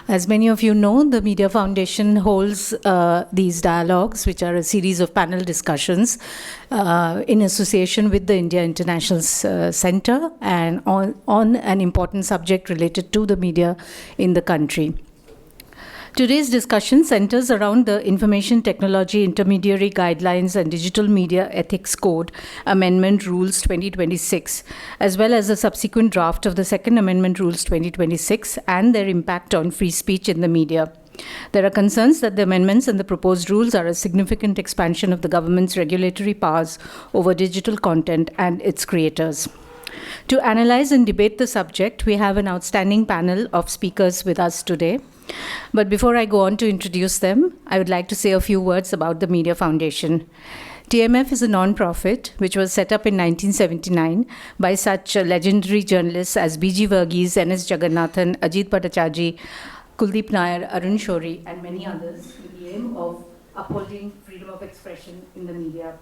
As many of you know, the Media Foundation holds these dialogues, which are a series of panel discussions in association with the India International Center and on an important subject related to the media in the country. Today's discussion centers around the Information Technology Intermediary Guidelines and Digital Media Ethics Code Amendment Rules 2026, as well as the subsequent draft of the Second Amendment Rules 2026 and their impact on free speech in the media. There are concerns that the amendments and the proposed rules are a significant expansion of the government's regulatory powers over digital content and its creators. To analyze and debate the subject, we have an outstanding panel of speakers with us today. But before I go on to introduce them, I would like to say a few words about the Media Foundation. TMF is a non-profit which was set up in 1979 by such legendary journalists as B.G. Verghese, N.S. Jagannathan, Ajit Bhattacharjee, Kuldeep Nair, Arun Shourie, and many others with the aim of upholding freedom of expression in the media.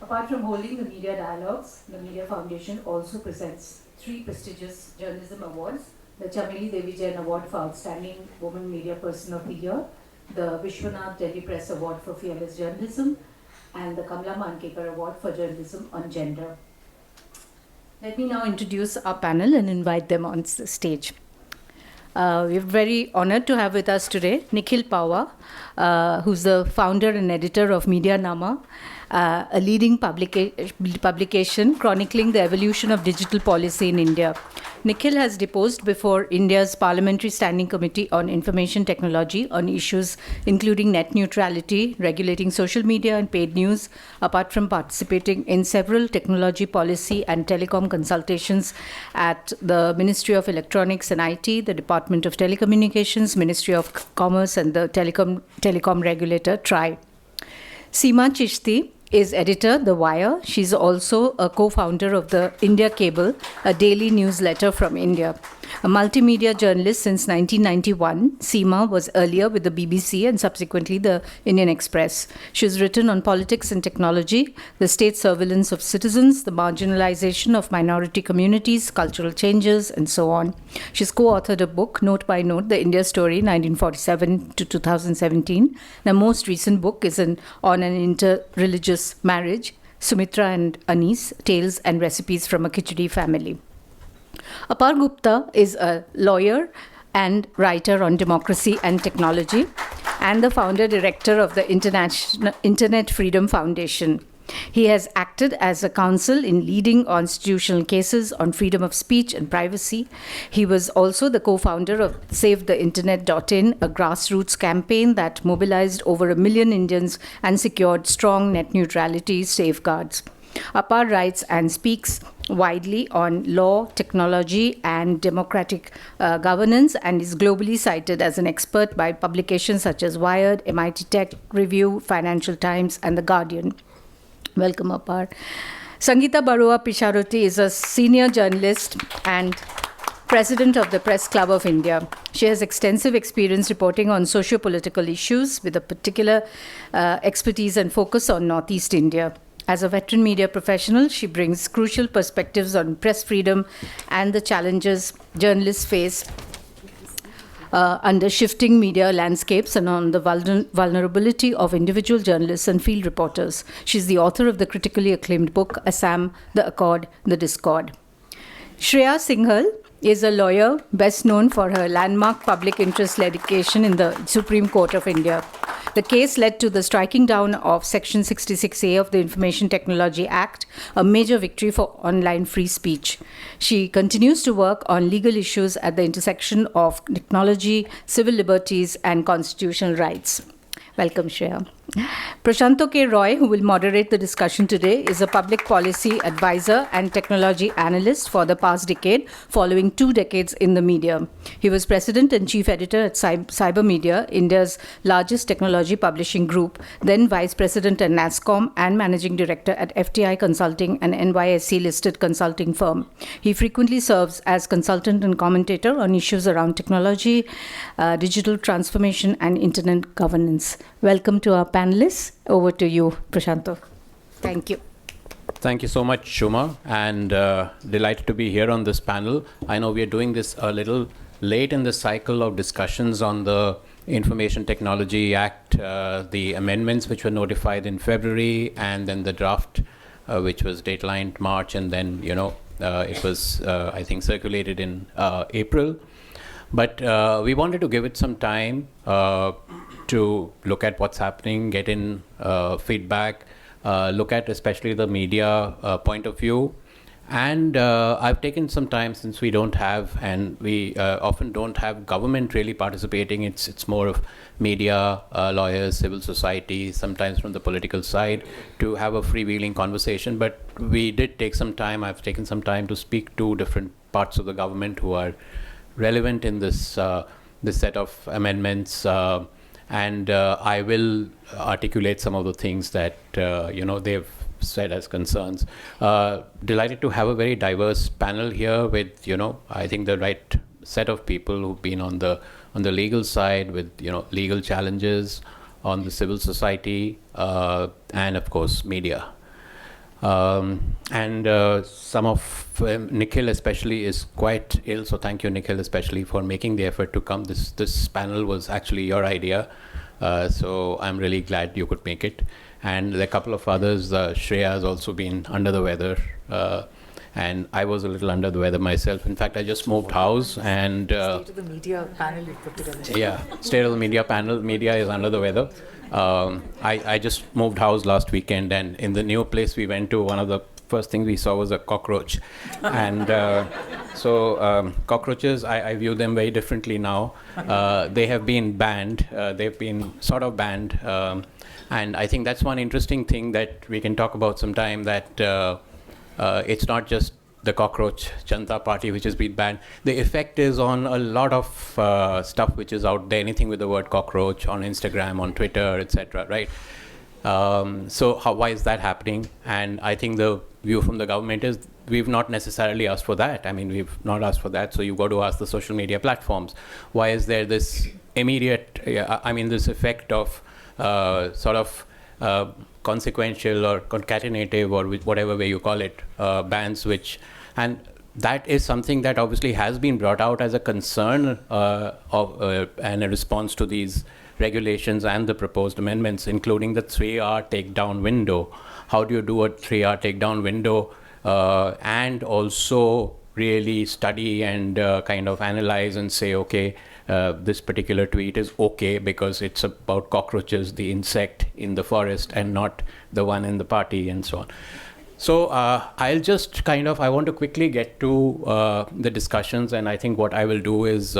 Apart from holding the media dialogues, the Media Foundation also presents 3 prestigious journalism awards: the Chameli Devi Jain Award for Outstanding Woman Media Person of the Year, the Vishwanath Delhi Press Award for Fearless Journalism, and the Kamala Mankekar Award for Journalism on Gender. Let me now introduce our panel and invite them on the stage. We're very honored to have with us today Nikhil Pahwa, who's the founder and editor of Medianama, a leading publication chronicling the evolution of digital policy in India. Nikhil has deposed before India's Parliamentary Standing Committee on Information Technology on issues including net neutrality, regulating social media and paid news, apart from participating in several technology policy and telecom consultations at the Ministry of Electronics and IT, the Department of Telecommunications, Ministry of Commerce, and the telecom regulator, TRAI. Seema Chisthi is editor, The Wire. She's also a co-founder of the India Cable, a daily newsletter from India. A multimedia journalist since 1991, Seema was earlier with the BBC and subsequently the Indian Express. She's written on politics and technology, the state surveillance of citizens, the marginalization of minority communities, cultural changes, and so on. She's co-authored a book, Note by Note, The India Story, 1947 to 2017. The most recent book is on an inter-religious marriage, Sumitra and Anis, Tales and Recipes from a Khichdi Family. Apar Gupta is a lawyer and writer on democracy and technology and the founder-director of the Internet Freedom Foundation. He has acted as a counsel in leading constitutional cases on freedom of speech and privacy. He was also the co-founder of SaveTheInternet.in, a grassroots campaign that mobilized over 1 million Indians and secured strong net neutrality safeguards. Apar writes and speaks widely on law, technology, and democratic governance, and is globally cited as an expert by publications such as Wired, MIT Tech Review, Financial Times, and The Guardian. Welcome, Apar. Sangeeta Pisharoty is a senior journalist and president of the Press Club of India. She has extensive experience reporting on socio-political issues with a particular expertise and focus on Northeast India. As a veteran media professional, she brings crucial perspectives on press freedom and the challenges journalists face under shifting media landscapes and on the vulnerability of individual journalists and field reporters. She's the author of the critically acclaimed book, Assam, The Accord, The Discord. Shreya Singhal is a lawyer best known for her landmark public interest litigation in the Supreme Court of India. The case led to the striking down of Section 66A of the Information Technology Act, a major victory for online free speech. She continues to work on legal issues at the intersection of technology, civil liberties, and constitutional rights. Welcome, Shreya. Prasanto K Roy, who will moderate the discussion today, is a public policy advisor and technology analyst for the past decade, following 2 decades in the media. He was president and chief editor at CyberMedia, India's largest technology publishing group, then vice president at Nasscom and managing director at FTI Consulting, an NYSE-listed consulting firm. He frequently serves as consultant and commentator on issues around technology, digital transformation, and internet governance. Welcome to our panelists. Over to you, Prasanto. Thank you. Thank you so much, Shuma, and delighted to be here on this panel. I know we are doing this a little late in the cycle of discussions on the Information Technology Act, the amendments which were notified in February, and then the draft which was datelined March, and then it was I think circulated in April. But we wanted to give it some time to look at what's happening, get in feedback, look at especially the media point of view. And I've taken some time, since we don't have, and we often don't have government really participating. It's more of media, lawyers, civil society, sometimes from the political side, to have a freewheeling conversation. But we did take some time. I've taken some time to speak to different parts of the government who are relevant in this this set of amendments, and I will articulate some of the things that they've said as concerns. Delighted to have a very diverse panel here with I think the right set of people who've been on the legal side with legal challenges, on the civil society, and of course media. And some of Nikhil especially is quite ill, so thank you, Nikhil, especially for making the effort to come. This panel was actually your idea, so I'm really glad you could make it. And there are a couple of others. Shreya has also been under the weather, and I was a little under the weather myself. In fact, I just moved house, and State of the Media panel you put together. Yeah, State of the Media panel. Media is under the weather. I just moved house last weekend, and in the new place we went to, one of the first things we saw was a cockroach. And so cockroaches, I view them very differently now. They have been banned. They've been sort of banned. And I think that's one interesting thing that we can talk about sometime, that it's not just the cockroach Janata Party which has been banned. The effect is on a lot of stuff which is out there, anything with the word cockroach, on Instagram, on Twitter, etc. Right? So why is that happening? And I think the view from the government is we've not necessarily asked for that. I mean, we've not asked for that, so you've got to ask the social media platforms. Why is there this immediate, this effect of sort of consequential or concatenative, or whatever way you call it, bans, and that is something that obviously has been brought out as a concern and a response to these regulations and the proposed amendments, including the 3-hour takedown window. How do you do a 3-hour takedown window and also really study and kind of analyze and say, okay, this particular tweet is okay because it's about cockroaches, the insect in the forest, and not the one in the party, and so on. So I'll just I want to quickly get to the discussions, and I think what I will do is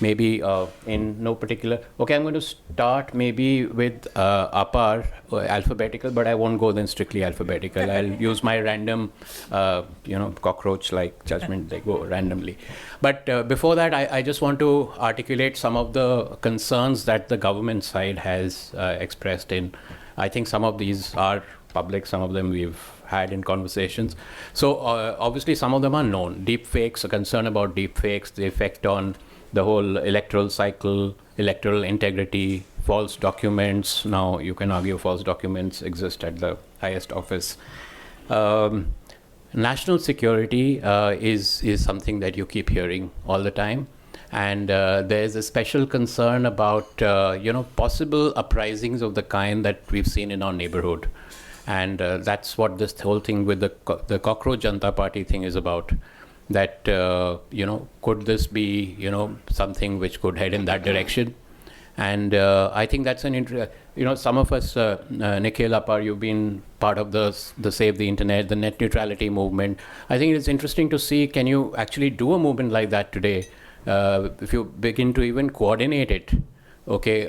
maybe in no particular. Okay, I'm going to start maybe with Apar, alphabetical, but I won't go then strictly alphabetical. I'll use my random, cockroach-like judgment. They go randomly. But before that, I just want to articulate some of the concerns that the government side has expressed in. I think some of these are public, some of them we've had in conversations. So obviously some of them are known. Deepfakes, a concern about deepfakes, the effect on the whole electoral cycle, electoral integrity, false documents. Now you can argue false documents exist at the highest office. National security is something that you keep hearing all the time. And there's a special concern about possible uprisings of the kind that we've seen in our neighborhood. And that's what this whole thing with the cockroach Janata Party thing is about. That could this be something which could head in that direction? And I think that's an some of us, Nikhil, Apar, you've been part of the Save the Internet, the net neutrality movement. I think it's interesting to see, can you actually do a movement like that today? If you begin to even coordinate it, okay,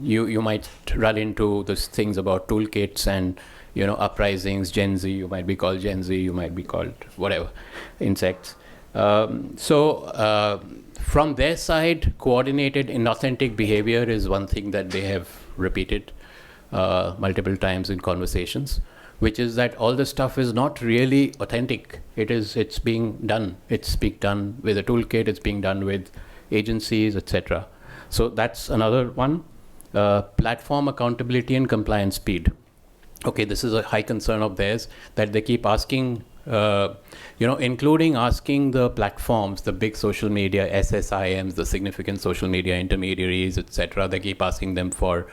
you might run into those things about toolkits and uprisings, Gen Z, you might be called Gen Z, you might be called whatever, insects. So from their side, coordinated inauthentic behavior is one thing that they have repeated multiple times in conversations, which is that all this stuff is not really authentic. It's being done. It's being done with a toolkit. It's being done with agencies, etc. So that's another one. Platform accountability and compliance speed. Okay, this is a high concern of theirs, that they keep asking including asking the platforms, the big social media SSIMs, the significant social media intermediaries, etc. They keep asking them for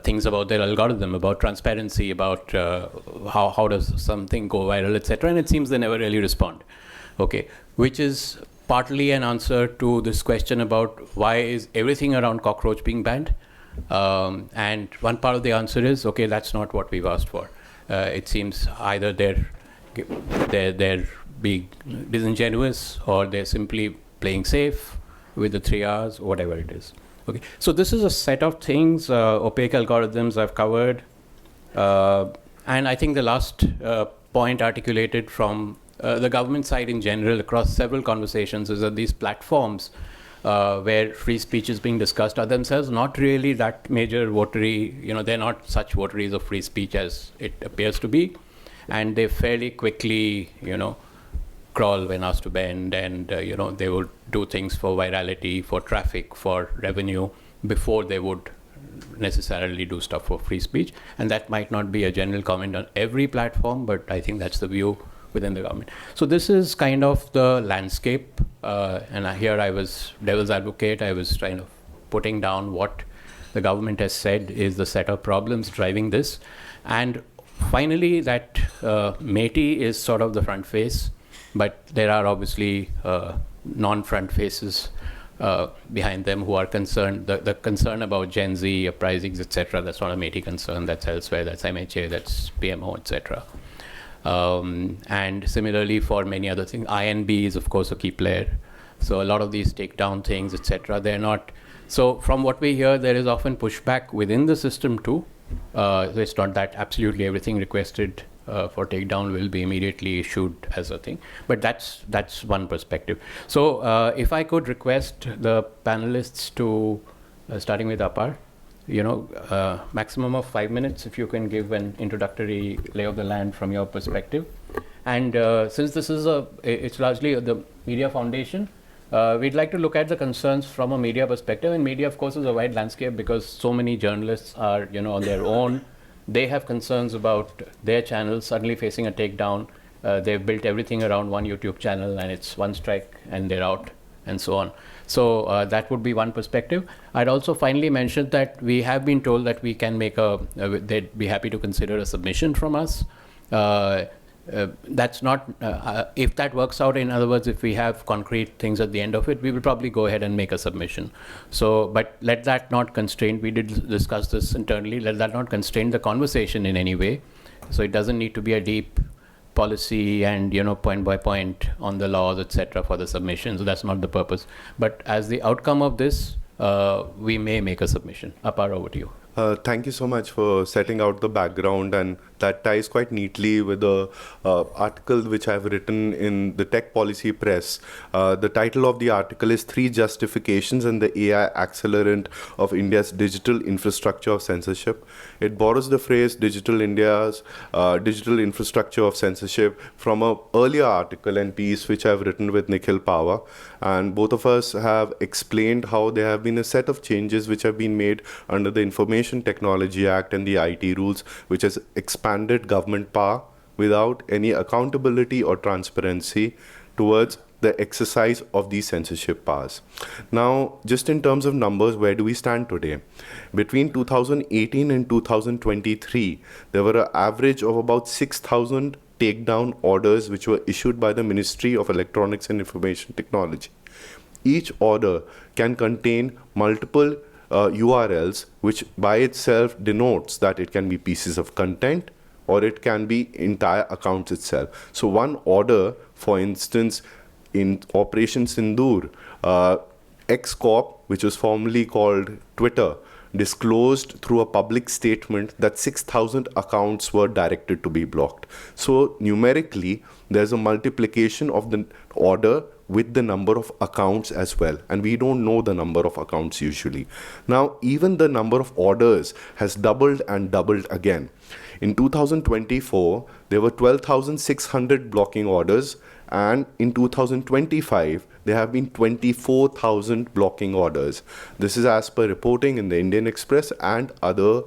things about their algorithm, about transparency, about how does something go viral, etc. And it seems they never really respond. Okay, which is partly an answer to this question about why is everything around cockroach being banned. And one part of the answer is, okay, that's not what we've asked for. It seems either they're being disingenuous or they're simply playing safe with the 3 Rs, whatever it is. Okay, so this is a set of things, opaque algorithms I've covered. And I think the last point articulated from the government side in general across several conversations is that these platforms where free speech is being discussed are themselves not really that major votary, they're not such votaries of free speech as it appears to be. And they fairly quickly, crawl when asked to bend, and, they would do things for virality, for traffic, for revenue, before they would necessarily do stuff for free speech. And that might not be a general comment on every platform, but I think that's the view within the government. So this is kind of the landscape, and here I was devil's advocate. I was trying to putting down what the government has said is the set of problems driving this. And finally, that METI is sort of the front face, but there are obviously non-front faces behind them who are concerned. The concern about Gen Z uprisings, etc. That's not a METI concern. That's elsewhere. That's MHA. That's PMO, etc. And similarly for many other things, INB is of course a key player. So a lot of these takedown things, etc. They're not. So from what we hear, there is often pushback within the system too. So it's not that absolutely everything requested for takedown will be immediately issued as a thing, but that's one perspective. So if I could request the panelists to, starting with Apar, maximum of 5 minutes, if you can give an introductory lay of the land from your perspective. And since this is it's largely the Media Foundation, we'd like to look at the concerns from a media perspective. And media, of course, is a wide landscape because so many journalists are, on their own. They have concerns about their channels suddenly facing a takedown. They've built everything around one YouTube channel, and it's one strike and they're out, and so on. So that would be one perspective. I'd also finally mention that we have been told that we can make they'd be happy to consider a submission from us. That's not, if that works out, in other words, if we have concrete things at the end of it, we will probably go ahead and make a submission. So, but let that not constrain, we did discuss this internally, let that not constrain the conversation in any way. So it doesn't need to be a deep policy and, point by point on the laws, etc. for the submission. So that's not the purpose. But as the outcome of this, we may make a submission. Apar, over to you. Thank you so much for setting out the background, and that ties quite neatly with the article which I've written in the Tech Policy Press. The title of the article is 3 Justifications and the AI Accelerant of India's Digital Infrastructure of Censorship. It borrows the phrase Digital India's Digital Infrastructure of Censorship from an earlier article and piece which I've written with Nikhil Pahwa. And both of us have explained how there have been a set of changes which have been made under the Information Technology Act and the IT rules, which has expanded government power without any accountability or transparency towards the exercise of these censorship powers. Now, just in terms of numbers, where do we stand today? Between 2018 and 2023, there were an average of about 6,000 takedown orders which were issued by the Ministry of Electronics and Information Technology. Each order can contain multiple URLs, which by itself denotes that it can be pieces of content or it can be entire accounts itself. So one order, for instance, in Operation Sindoor, X-Corp, which was formerly called Twitter, disclosed through a public statement that 6,000 accounts were directed to be blocked. So numerically, there's a multiplication of the order with the number of accounts as well. And we don't know the number of accounts usually. Now, even the number of orders has doubled and doubled again. In 2024, there were 12,600 blocking orders. And in 2025, there have been 24,000 blocking orders. This is as per reporting in the Indian Express and other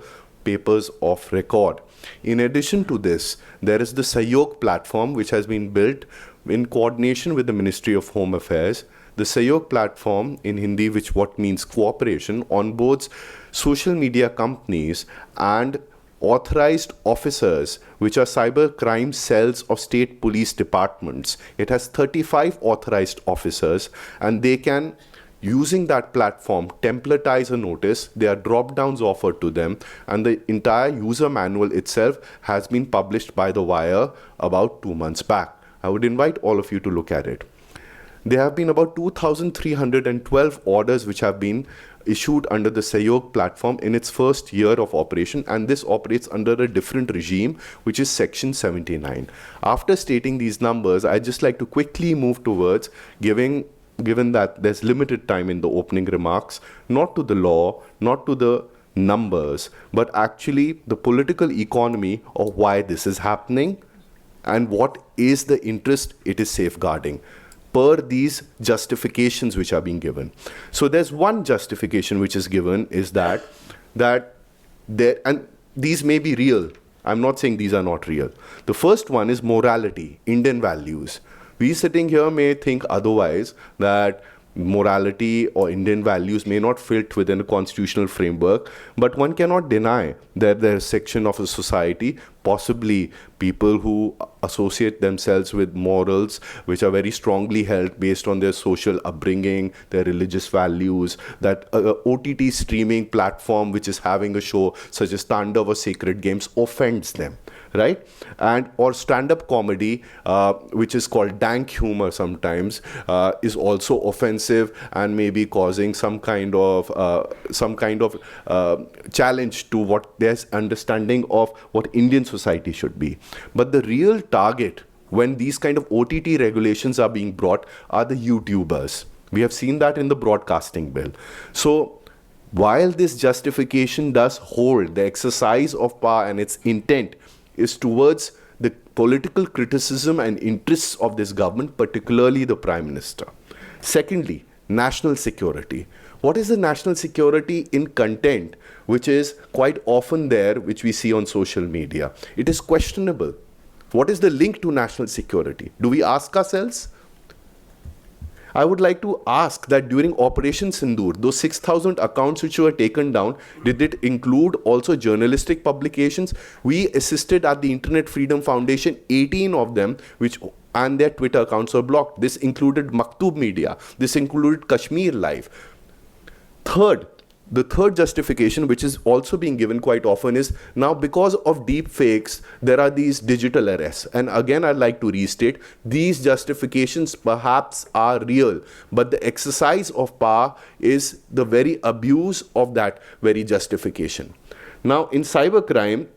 papers of record. In addition to this, there is the Sahyog platform, which has been built in coordination with the Ministry of Home Affairs. The Sahyog platform in Hindi, which what means cooperation, onboards social media companies and authorized officers, which are cyber crime cells of state police departments. It has 35 authorized officers, and they can, using that platform, templatize a notice. There are drop-downs offered to them, and the entire user manual itself has been published by The Wire about 2 months back. I would invite all of you to look at it. There have been about 2,312 orders which have been issued under the Sahyog platform in its first year of operation, and this operates under a different regime, which is Section 79. After stating these numbers, I'd just like to quickly move towards given that there's limited time in the opening remarks, not to the law, not to the numbers, but actually the political economy of why this is happening and what is the interest it is safeguarding per these justifications which are being given. So there's one justification which is given, is that there, and these may be real. I'm not saying these are not real. The first one is morality, Indian values. We sitting here may think otherwise, that morality or Indian values may not fit within a constitutional framework, but one cannot deny that there's a section of a society, possibly people who associate themselves with morals which are very strongly held based on their social upbringing, their religious values, that OTT streaming platform which is having a show such as Tandav or Sacred Games offends them, right? And or stand-up comedy, which is called dank humor sometimes, is also offensive and may be causing some kind of challenge to what their understanding of what Indian society should be. But the real target when these kind of OTT regulations are being brought are the YouTubers. We have seen that in the broadcasting bill. So while this justification does hold, the exercise of power and its intent is towards the political criticism and interests of this government, particularly the Prime Minister. Secondly, national security. What is the national security in content which is quite often there, which we see on social media? It is questionable. What is the link to national security? Do we ask ourselves? I would like to ask that during Operation Sindoor, those 6,000 accounts which were taken down, did it include also journalistic publications? We assisted at the Internet Freedom Foundation, 18 of them, and their Twitter accounts were blocked. This included Maktub Media. This included Kashmir Live. The third justification, which is also being given quite often, is now because of deep fakes, there are these digital arrests. And again, I'd like to restate, these justifications perhaps are real, but the exercise of power is the very abuse of that very justification. Now, in cybercrime,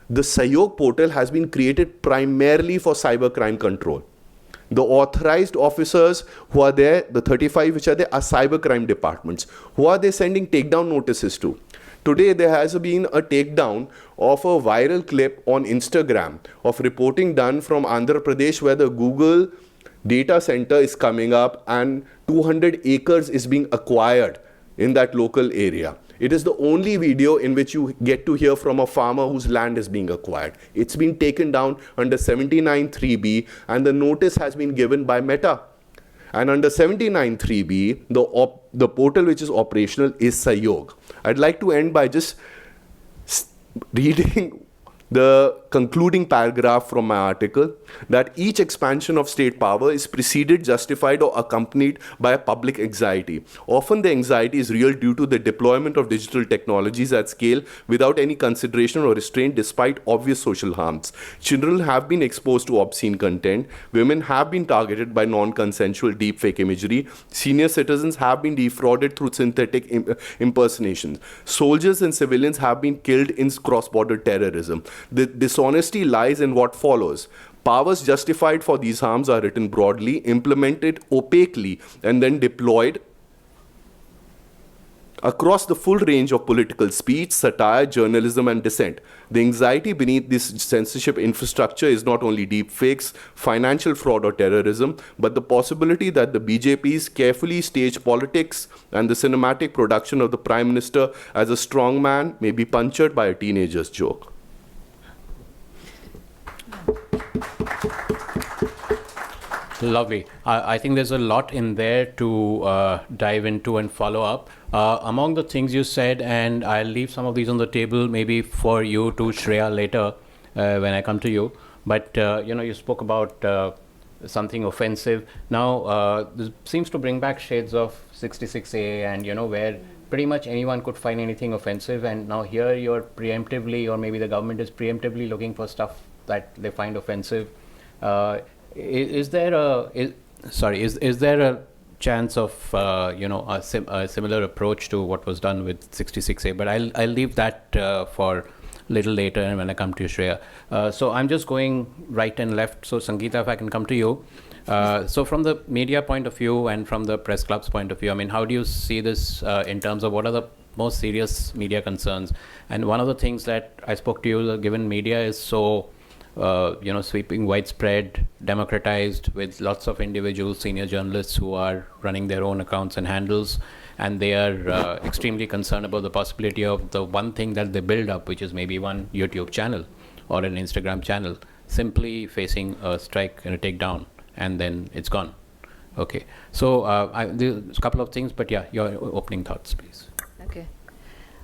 the Sahyog portal has been created primarily for cybercrime control. The authorized officers who are there, the 35 which are there, are cybercrime departments. Who are they sending takedown notices to? Today, there has been a takedown of a viral clip on Instagram of reporting done from Andhra Pradesh, where the Google data center is coming up and 200 acres is being acquired in that local area. It is the only video in which you get to hear from a farmer whose land is being acquired. It's been taken down under 79(3)(b), and the notice has been given by Meta. And under 79(3)(b), the portal which is operational is Sahyog. I'd like to end by just reading the concluding paragraph from my article, that each expansion of state power is preceded, justified, or accompanied by a public anxiety. Often the anxiety is real due to the deployment of digital technologies at scale without any consideration or restraint, despite obvious social harms. Children have been exposed to obscene content. Women have been targeted by non-consensual deepfake imagery. Senior citizens have been defrauded through synthetic impersonations. Soldiers and civilians have been killed in cross-border terrorism. The dishonesty lies in what follows. Powers justified for these harms are written broadly, implemented opaquely, and then deployed across the full range of political speech, satire, journalism, and dissent. The anxiety beneath this censorship infrastructure is not only deep fakes, financial fraud, or terrorism, but the possibility that the BJP's carefully staged politics and the cinematic production of the Prime Minister as a strong man may be punctured by a teenager's joke. Lovely. I think there's a lot in there to dive into and follow up. Among the things you said, and I'll leave some of these on the table maybe for you to Shreya later when I come to you. But you spoke about something offensive. Now, this seems to bring back shades of 66A and, where pretty much anyone could find anything offensive. And now here you're preemptively, or maybe the government is preemptively looking for stuff that they find offensive. Is there a chance of a similar approach to what was done with 66A? But I'll leave that for a little later, and when I come to you, Shreya. So I'm just going right and left. So Sangeeta, if I can come to you. So from the media point of view and from the press club's point of view, I mean, how do you see this in terms of what are the most serious media concerns? And one of the things that I spoke to you, given media is so sweeping, widespread, democratized, with lots of individuals, senior journalists who are running their own accounts and handles, and they are extremely concerned about the possibility of the one thing that they build up, which is maybe one YouTube channel or an Instagram channel, simply facing a strike and a takedown, and then it's gone. Okay. So there's a couple of things, but yeah, your opening thoughts, please. Okay.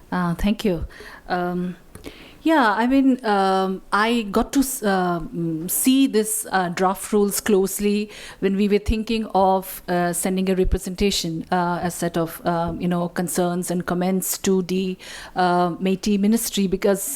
Thank you. Yeah, I mean, I got to see this draft rules closely when we were thinking of sending a representation, a set of, concerns and comments to the Métis Ministry, because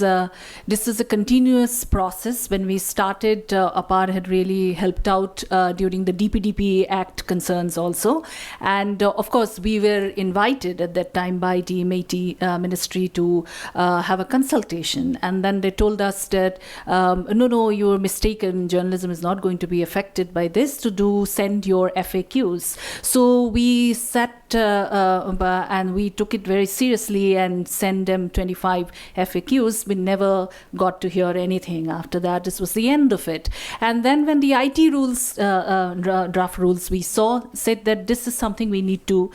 this is a continuous process. When we started, Apar had really helped out during the DPDP Act concerns also. And of course, we were invited at that time by the Métis Ministry to have a consultation. And then they told us that, no, you're mistaken. Journalism is not going to be affected by this, to send your FAQs. So we sat and we took it very seriously and sent them 25 FAQs. We never got to hear anything after that. This was the end of it. And then when the IT rules, draft rules, we said that this is something we need to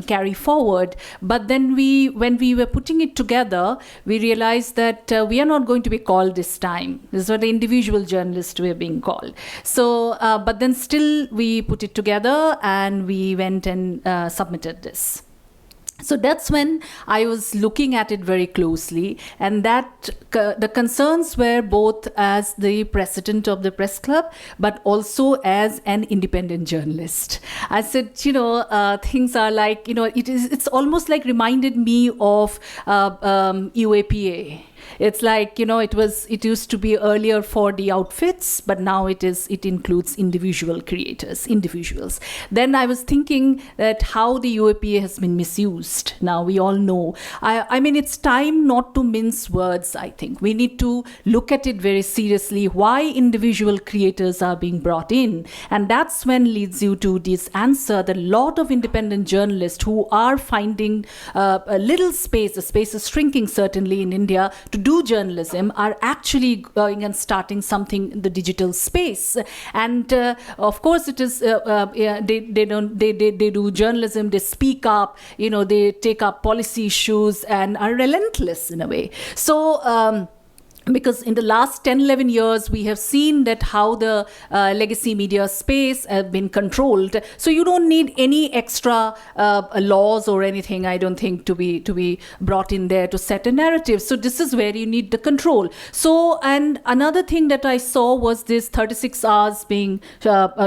carry forward. But then when we were putting it together, we realized that we are not going to be called this time. This is what the individual journalists were being called. So, but then still we put it together and we went and submitted this. So that's when I was looking at it very closely, and that the concerns were both as the president of the press club, but also as an independent journalist. I said, things are like, it's almost like reminded me of UAPA. It's like, it used to be earlier for the outfits, but now it includes individuals. Then I was thinking that how the UAPA has been misused. Now we all know. I mean, it's time not to mince words, I think. We need to look at it very seriously, why individual creators are being brought in. And that's when leads you to this answer that a lot of independent journalists who are finding a little space, the space is shrinking certainly in India, to do journalism, are actually going and starting something in the digital space. And of course it is they do journalism, they speak up, they take up policy issues and are relentless in a way. So because in the last 10-11 years, we have seen that how the legacy media space have been controlled. So you don't need any extra laws or anything, I don't think, to be brought in there to set a narrative. So this is where you need the control. So, and another thing that I saw was this 36 hours being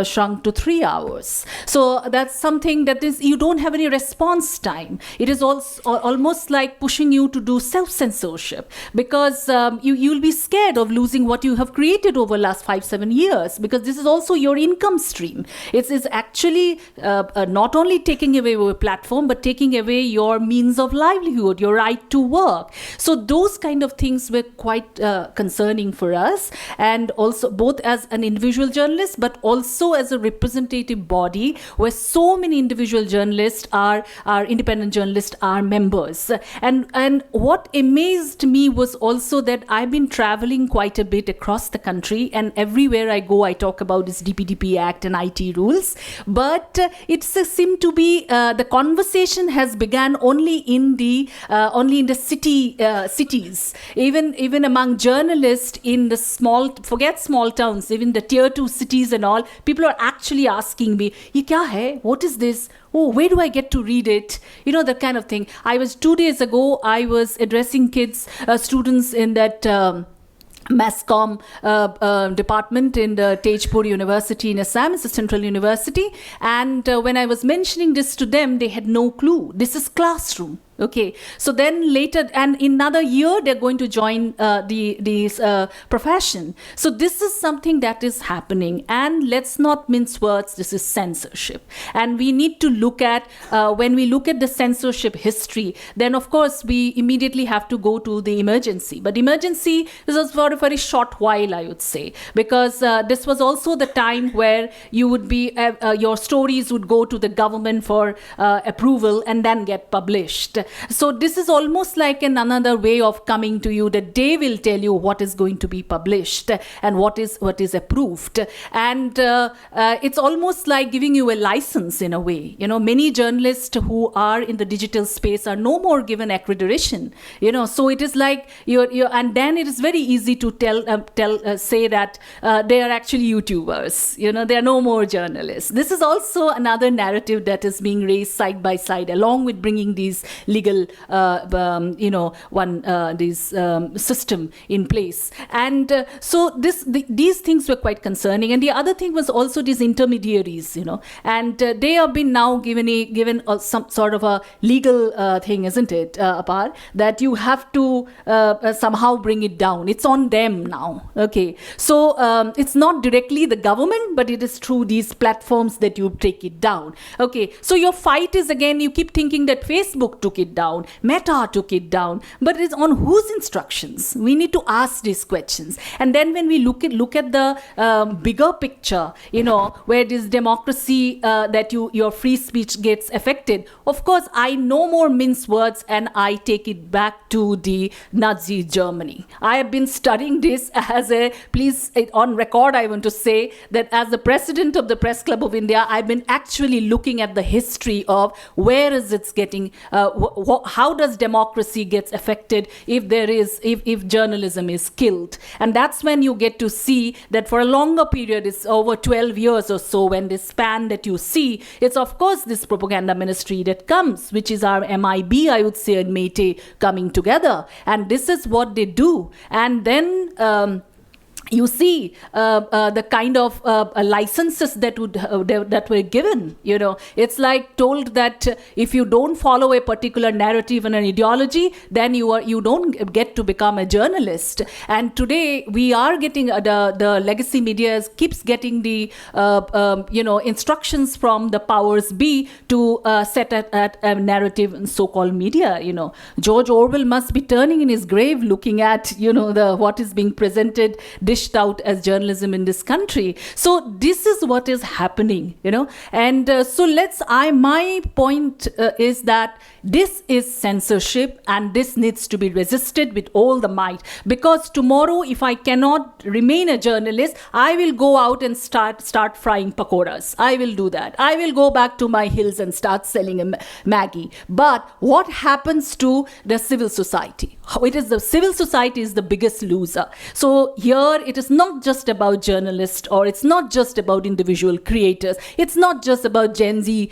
shrunk to 3 hours. So that's something that is, you don't have any response time. It is also almost like pushing you to do self-censorship, because you you'll be scared of losing what you have created over the last 5-7 years, because this is also your income stream. It's actually not only taking away your platform, but taking away your means of livelihood, your right to work. So those kind of things were quite concerning for us, and also both as an individual journalist, but also as a representative body where so many individual journalists are independent journalists are members. And what amazed me was also that I've been traveling quite a bit across the country, and everywhere I go I talk about this DPDP Act and IT rules, but it seemed to be the conversation has begun only in the cities, even among journalists in the forget small towns, even the tier 2 cities and all. People are actually asking me, "Ye kya hai? What is this? Oh, where do I get to read it?" You know, that kind of thing. 2 days ago, I was addressing students in that Nasscom department in the Tejpur University in Assam. It's a central university. And when I was mentioning this to them, they had no clue. This is classroom. Okay, so then later, and in another year, they're going to join the profession. So this is something that is happening, and let's not mince words. This is censorship, and we need to look at when we look at the censorship history. Then, of course, we immediately have to go to the emergency. But emergency is for a very short while, I would say, because this was also the time where you would be your stories would go to the government for approval and then get published. So this is almost like another way of coming to you, that they will tell you what is going to be published and what is approved. And it's almost like giving you a license in a way. You know, many journalists who are in the digital space are no more given accreditation. You know, so it is like and then it is very easy to say that they are actually YouTubers. You know, they are no more journalists. This is also another narrative that is being raised side by side, along with bringing these legal, system in place. And so these things were quite concerning. And the other thing was also these intermediaries, you know, and they have been now given some sort of a legal thing, isn't it, Apar, that you have to somehow bring it down. It's on them now. Okay, so it's not directly the government, but it is through these platforms that you take it down. Okay, so your fight is, again, you keep thinking that Facebook took it down, Meta took it down, but it's on whose instructions? We need to ask these questions. And then when we look at the bigger picture, you know, where this democracy that your free speech gets affected, of course, I no more mince words, and I take it back to the Nazi Germany. I have been studying this on record, I want to say that as the president of the Press Club of India, I've been actually looking at the history of where is it getting, how does democracy gets affected if journalism is killed. And that's when you get to see that for a longer period, it's over 12 years or so, when this span that you see, it's of course this propaganda ministry that comes, which is our MIB, I would say, and Mete coming together. And this is what they do. And then you see the kind of licenses that were given. You know, it's like told that if you don't follow a particular narrative and an ideology, then you don't get to become a journalist. And today we are getting the legacy media keeps getting the instructions from the powers be to set at a narrative in so-called media. You know, George Orwell must be turning in his grave looking at what is being presented, dished out as journalism in this country. So this is what is happening, and my point is that this is censorship, and this needs to be resisted with all the might, because tomorrow if I cannot remain a journalist, I will go out and start frying pakoras. I will do that. I will go back to my hills and start selling a Maggie. But what happens to the civil society? The civil society is the biggest loser. So here it is not just about journalists, or it's not just about individual creators. It's not just about Gen Z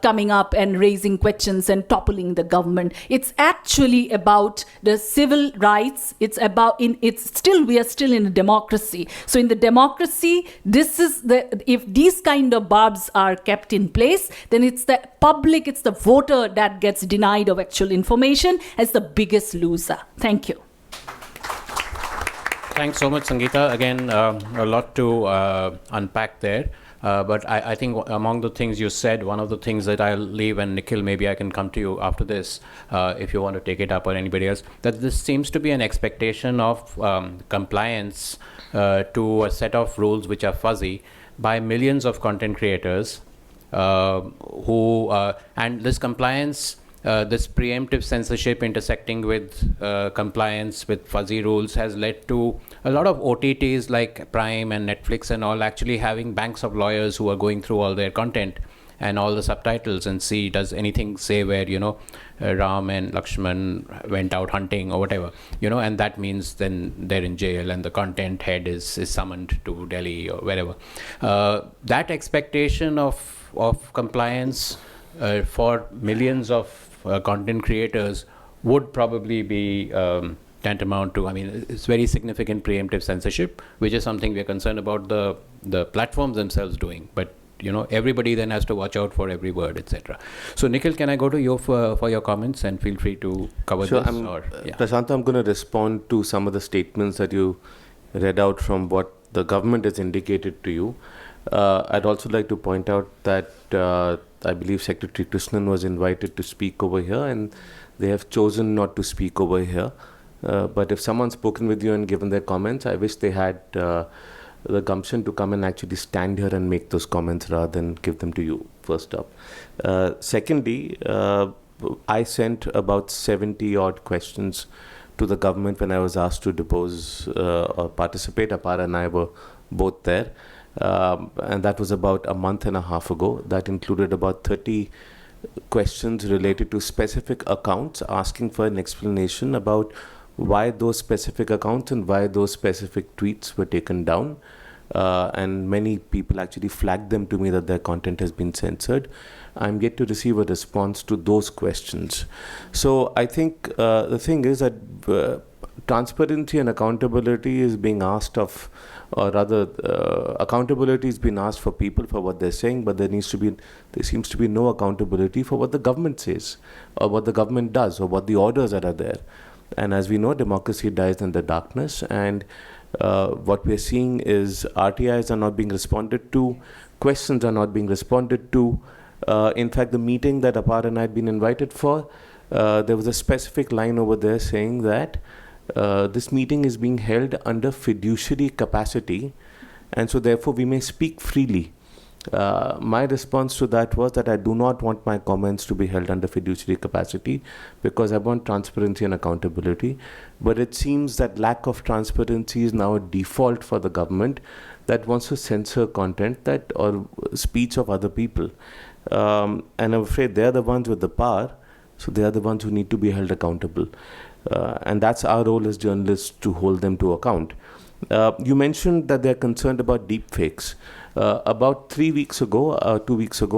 coming up and raising questions and toppling the government. It's actually about the civil rights. We are still in a democracy. So in the democracy, if these kind of barbs are kept in place, then it's the public, it's the voter that gets denied of actual information as the biggest loser. Thank you. Thanks so much, Sangeeta. Again, a lot to unpack there. But I think among the things you said, one of the things that I'll leave, and Nikhil, maybe I can come to you after this, if you want to take it up, or anybody else, that this seems to be an expectation of compliance to a set of rules which are fuzzy by millions of content creators and this compliance, this preemptive censorship intersecting with compliance with fuzzy rules has led to a lot of OTTs like Prime and Netflix and all actually having banks of lawyers who are going through all their content and all the subtitles and see, does anything say where, Ram and Lakshman went out hunting or whatever, and that means then they're in jail and the content head is summoned to Delhi or wherever. That expectation of compliance for millions of content creators would probably be tantamount to, it's very significant preemptive censorship, which is something we're concerned about the platforms themselves doing. But everybody then has to watch out for every word, etc. So Nikhil, can I go to you for your comments, and feel free to cover sure, this? Prasanto, I'm going to respond to some of the statements that you read out from what the government has indicated to you. I'd also like to point out that I believe Secretary Krishnan was invited to speak over here, and they have chosen not to speak over here. But if someone's spoken with you and given their comments, I wish they had the gumption to come and actually stand here and make those comments rather than give them to you first up. Secondly, I sent about 70 odd questions to the government when I was asked to depose or participate. Apar and I were both there. And that was about a month and a half ago. That included about 30 questions related to specific accounts, asking for an explanation about why those specific accounts and why those specific tweets were taken down. And many people actually flagged them to me that their content has been censored. I'm yet to receive a response to those questions. So I think the thing is that transparency and accountability is being asked of, or rather accountability is being asked for people for what they're saying, but there seems to be no accountability for what the government says, or what the government does, or what the orders that are there. And as we know, democracy dies in the darkness, and what we're seeing is RTIs are not being responded to, questions are not being responded to. In fact, the meeting that Apar and I had been invited for, there was a specific line over there saying that this meeting is being held under fiduciary capacity, and so therefore we may speak freely. My response to that was that I do not want my comments to be held under fiduciary capacity, because I want transparency and accountability. But it seems that lack of transparency is now a default for the government that wants to censor content or speech of other people. And I'm afraid they're the ones with the power, so they are the ones who need to be held accountable. And that's our role as journalists, to hold them to account. You mentioned that they're concerned about deepfakes. About 2 weeks ago,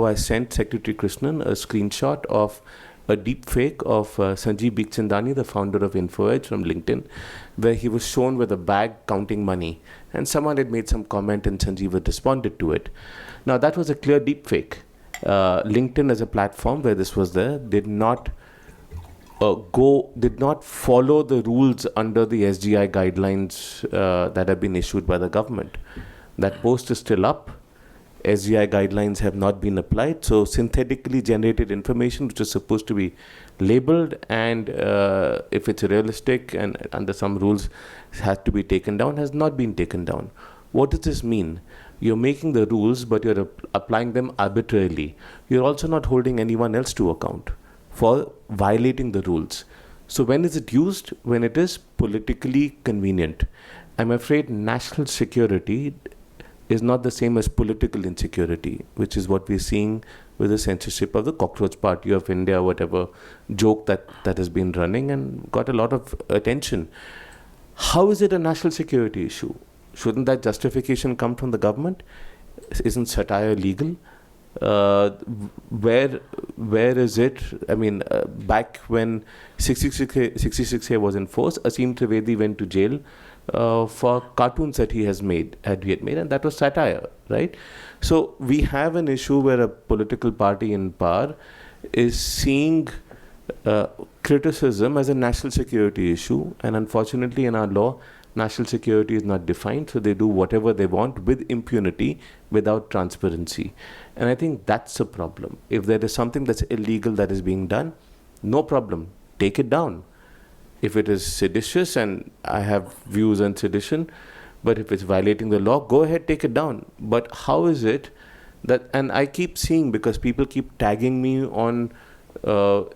I sent Secretary Krishnan a screenshot of a deepfake of Sanjeev Bikhchandani, the founder of InfoEdge from LinkedIn, where he was shown with a bag counting money. And someone had made some comment and Sanjeev had responded to it. Now, that was a clear deepfake. LinkedIn as a platform where this was there did not follow the rules under the SGI guidelines that have been issued by the government. That post is still up. SGI guidelines have not been applied. So synthetically generated information, which is supposed to be labeled, and if it's realistic and under some rules has to be taken down, has not been taken down. What does this mean? You're making the rules, but you're applying them arbitrarily. You're also not holding anyone else to account for violating the rules. So when is it used? When it is politically convenient. I'm afraid national security is not the same as political insecurity, which is what we're seeing with the censorship of the Cockroach Party of India, whatever joke that has been running and got a lot of attention. How is it a national security issue? Shouldn't that justification come from the government? Isn't satire legal? Where is it? Back when 66A was in force, Asim Trivedi went to jail for cartoons that he had made, and that was satire, right? So we have an issue where a political party in power is seeing criticism as a national security issue, and unfortunately in our law, national security is not defined, so they do whatever they want with impunity, without transparency. And I think that's a problem. If there is something that's illegal that is being done, no problem, take it down. If it is seditious, and I have views on sedition, but if it's violating the law, go ahead, take it down. But how is it that, and I keep seeing, because people keep tagging me on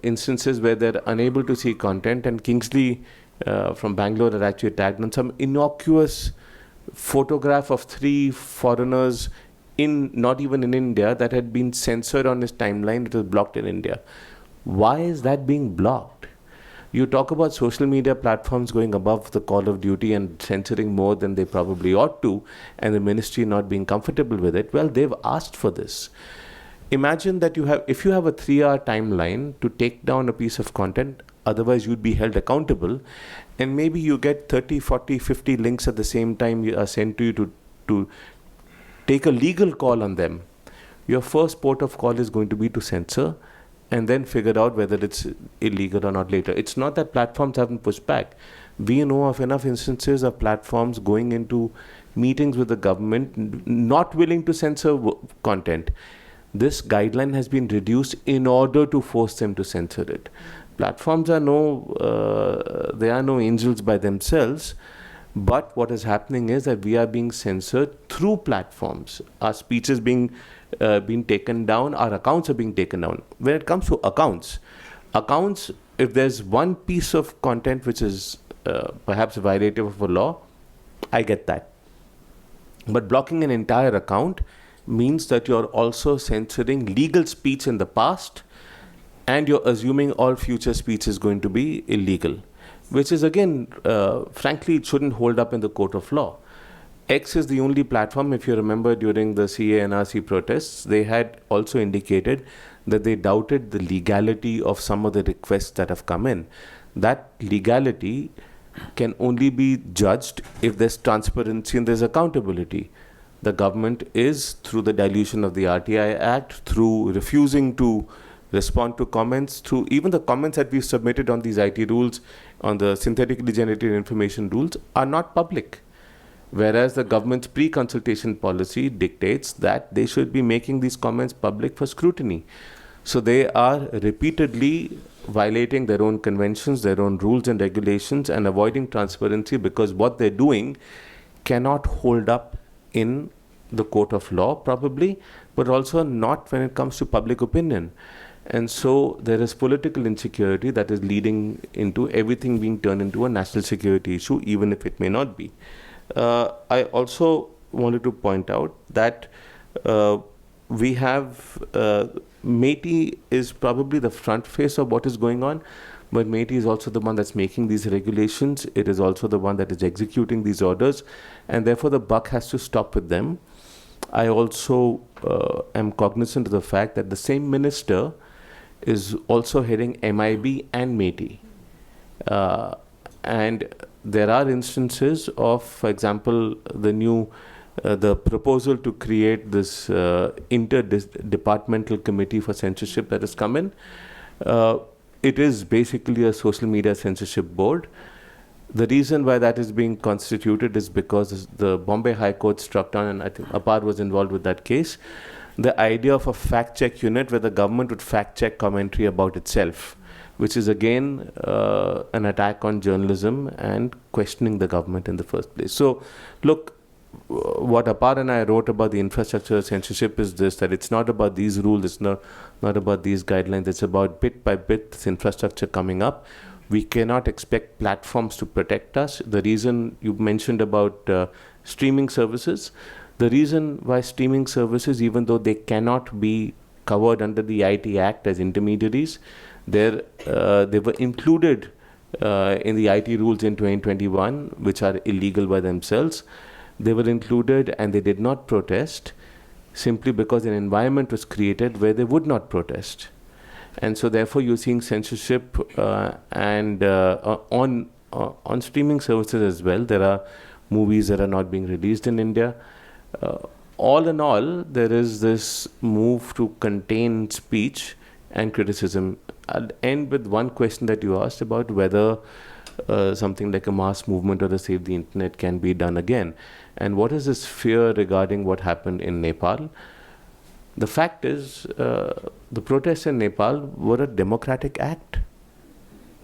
instances where they're unable to see content, and Kingsley from Bangalore had actually tagged on some innocuous photograph of 3 foreigners not even in India, that had been censored on his timeline. It was blocked in India. Why is that being blocked? You talk about social media platforms going above the call of duty and censoring more than they probably ought to, and the ministry not being comfortable with it. Well, they've asked for this. Imagine that if you have a 3-hour timeline to take down a piece of content, otherwise you'd be held accountable, and maybe you get 30, 40, 50 links at the same time are sent to you to take a legal call on them. Your first port of call is going to be to censor, and then figure out whether it's illegal or not later. It's not that platforms haven't pushed back. We know of enough instances of platforms going into meetings with the government, not willing to censor content. This guideline has been reduced in order to force them to censor it. Platforms are they are no angels by themselves, but what is happening is that we are being censored through platforms. Our speech is being taken down, our accounts are being taken down. When it comes to accounts, if there's one piece of content which is perhaps violative of a law, I get that. But blocking an entire account means that you're also censoring legal speech in the past, and you're assuming all future speech is going to be illegal, which is, again, frankly, it shouldn't hold up in the court of law. X is the only platform, if you remember, during the CA NRC protests, they had also indicated that they doubted the legality of some of the requests that have come in. That legality can only be judged if there's transparency and there's accountability. The government is, through the dilution of the RTI Act, through refusing to respond to comments, through even the comments that we've submitted on these IT rules, on the synthetically generated information rules, are not public. Whereas the government's pre-consultation policy dictates that they should be making these comments public for scrutiny. So they are repeatedly violating their own conventions, their own rules and regulations, and avoiding transparency, because what they're doing cannot hold up in the court of law, probably, but also not when it comes to public opinion. And so there is political insecurity that is leading into everything being turned into a national security issue, even if it may not be. I also wanted to point out that we have MeitY is probably the front face of what is going on, but MeitY is also the one that's making these regulations. It is also the one that is executing these orders, and therefore the buck has to stop with them. I also am cognizant of the fact that the same minister is also heading MIB and MeitY. And there are instances of, for example, the proposal to create this interdepartmental committee for censorship that has come in. It is basically a social media censorship board. The reason why that is being constituted is because the Bombay High Court struck down, and I think Apar was involved with that case, the idea of a fact-check unit where the government would fact-check commentary about itself, which is again an attack on journalism and questioning the government in the first place. So, look, what Apar and I wrote about the infrastructure censorship is this, that it's not about these rules, it's not about these guidelines, it's about bit by bit this infrastructure coming up. We cannot expect platforms to protect us. The reason you mentioned about streaming services, the reason why streaming services, even though they cannot be covered under the IT Act as intermediaries, they were included in the IT rules in 2021, which are illegal by themselves. They were included and they did not protest simply because an environment was created where they would not protest. And so therefore you're seeing censorship and on streaming services as well. There are movies that are not being released in India. All in all, there is this move to contain speech and criticism. I'll end with one question that you asked about whether something like a mass movement or a Save the Internet can be done again. And what is this fear regarding what happened in Nepal? The fact is, the protests in Nepal were a democratic act.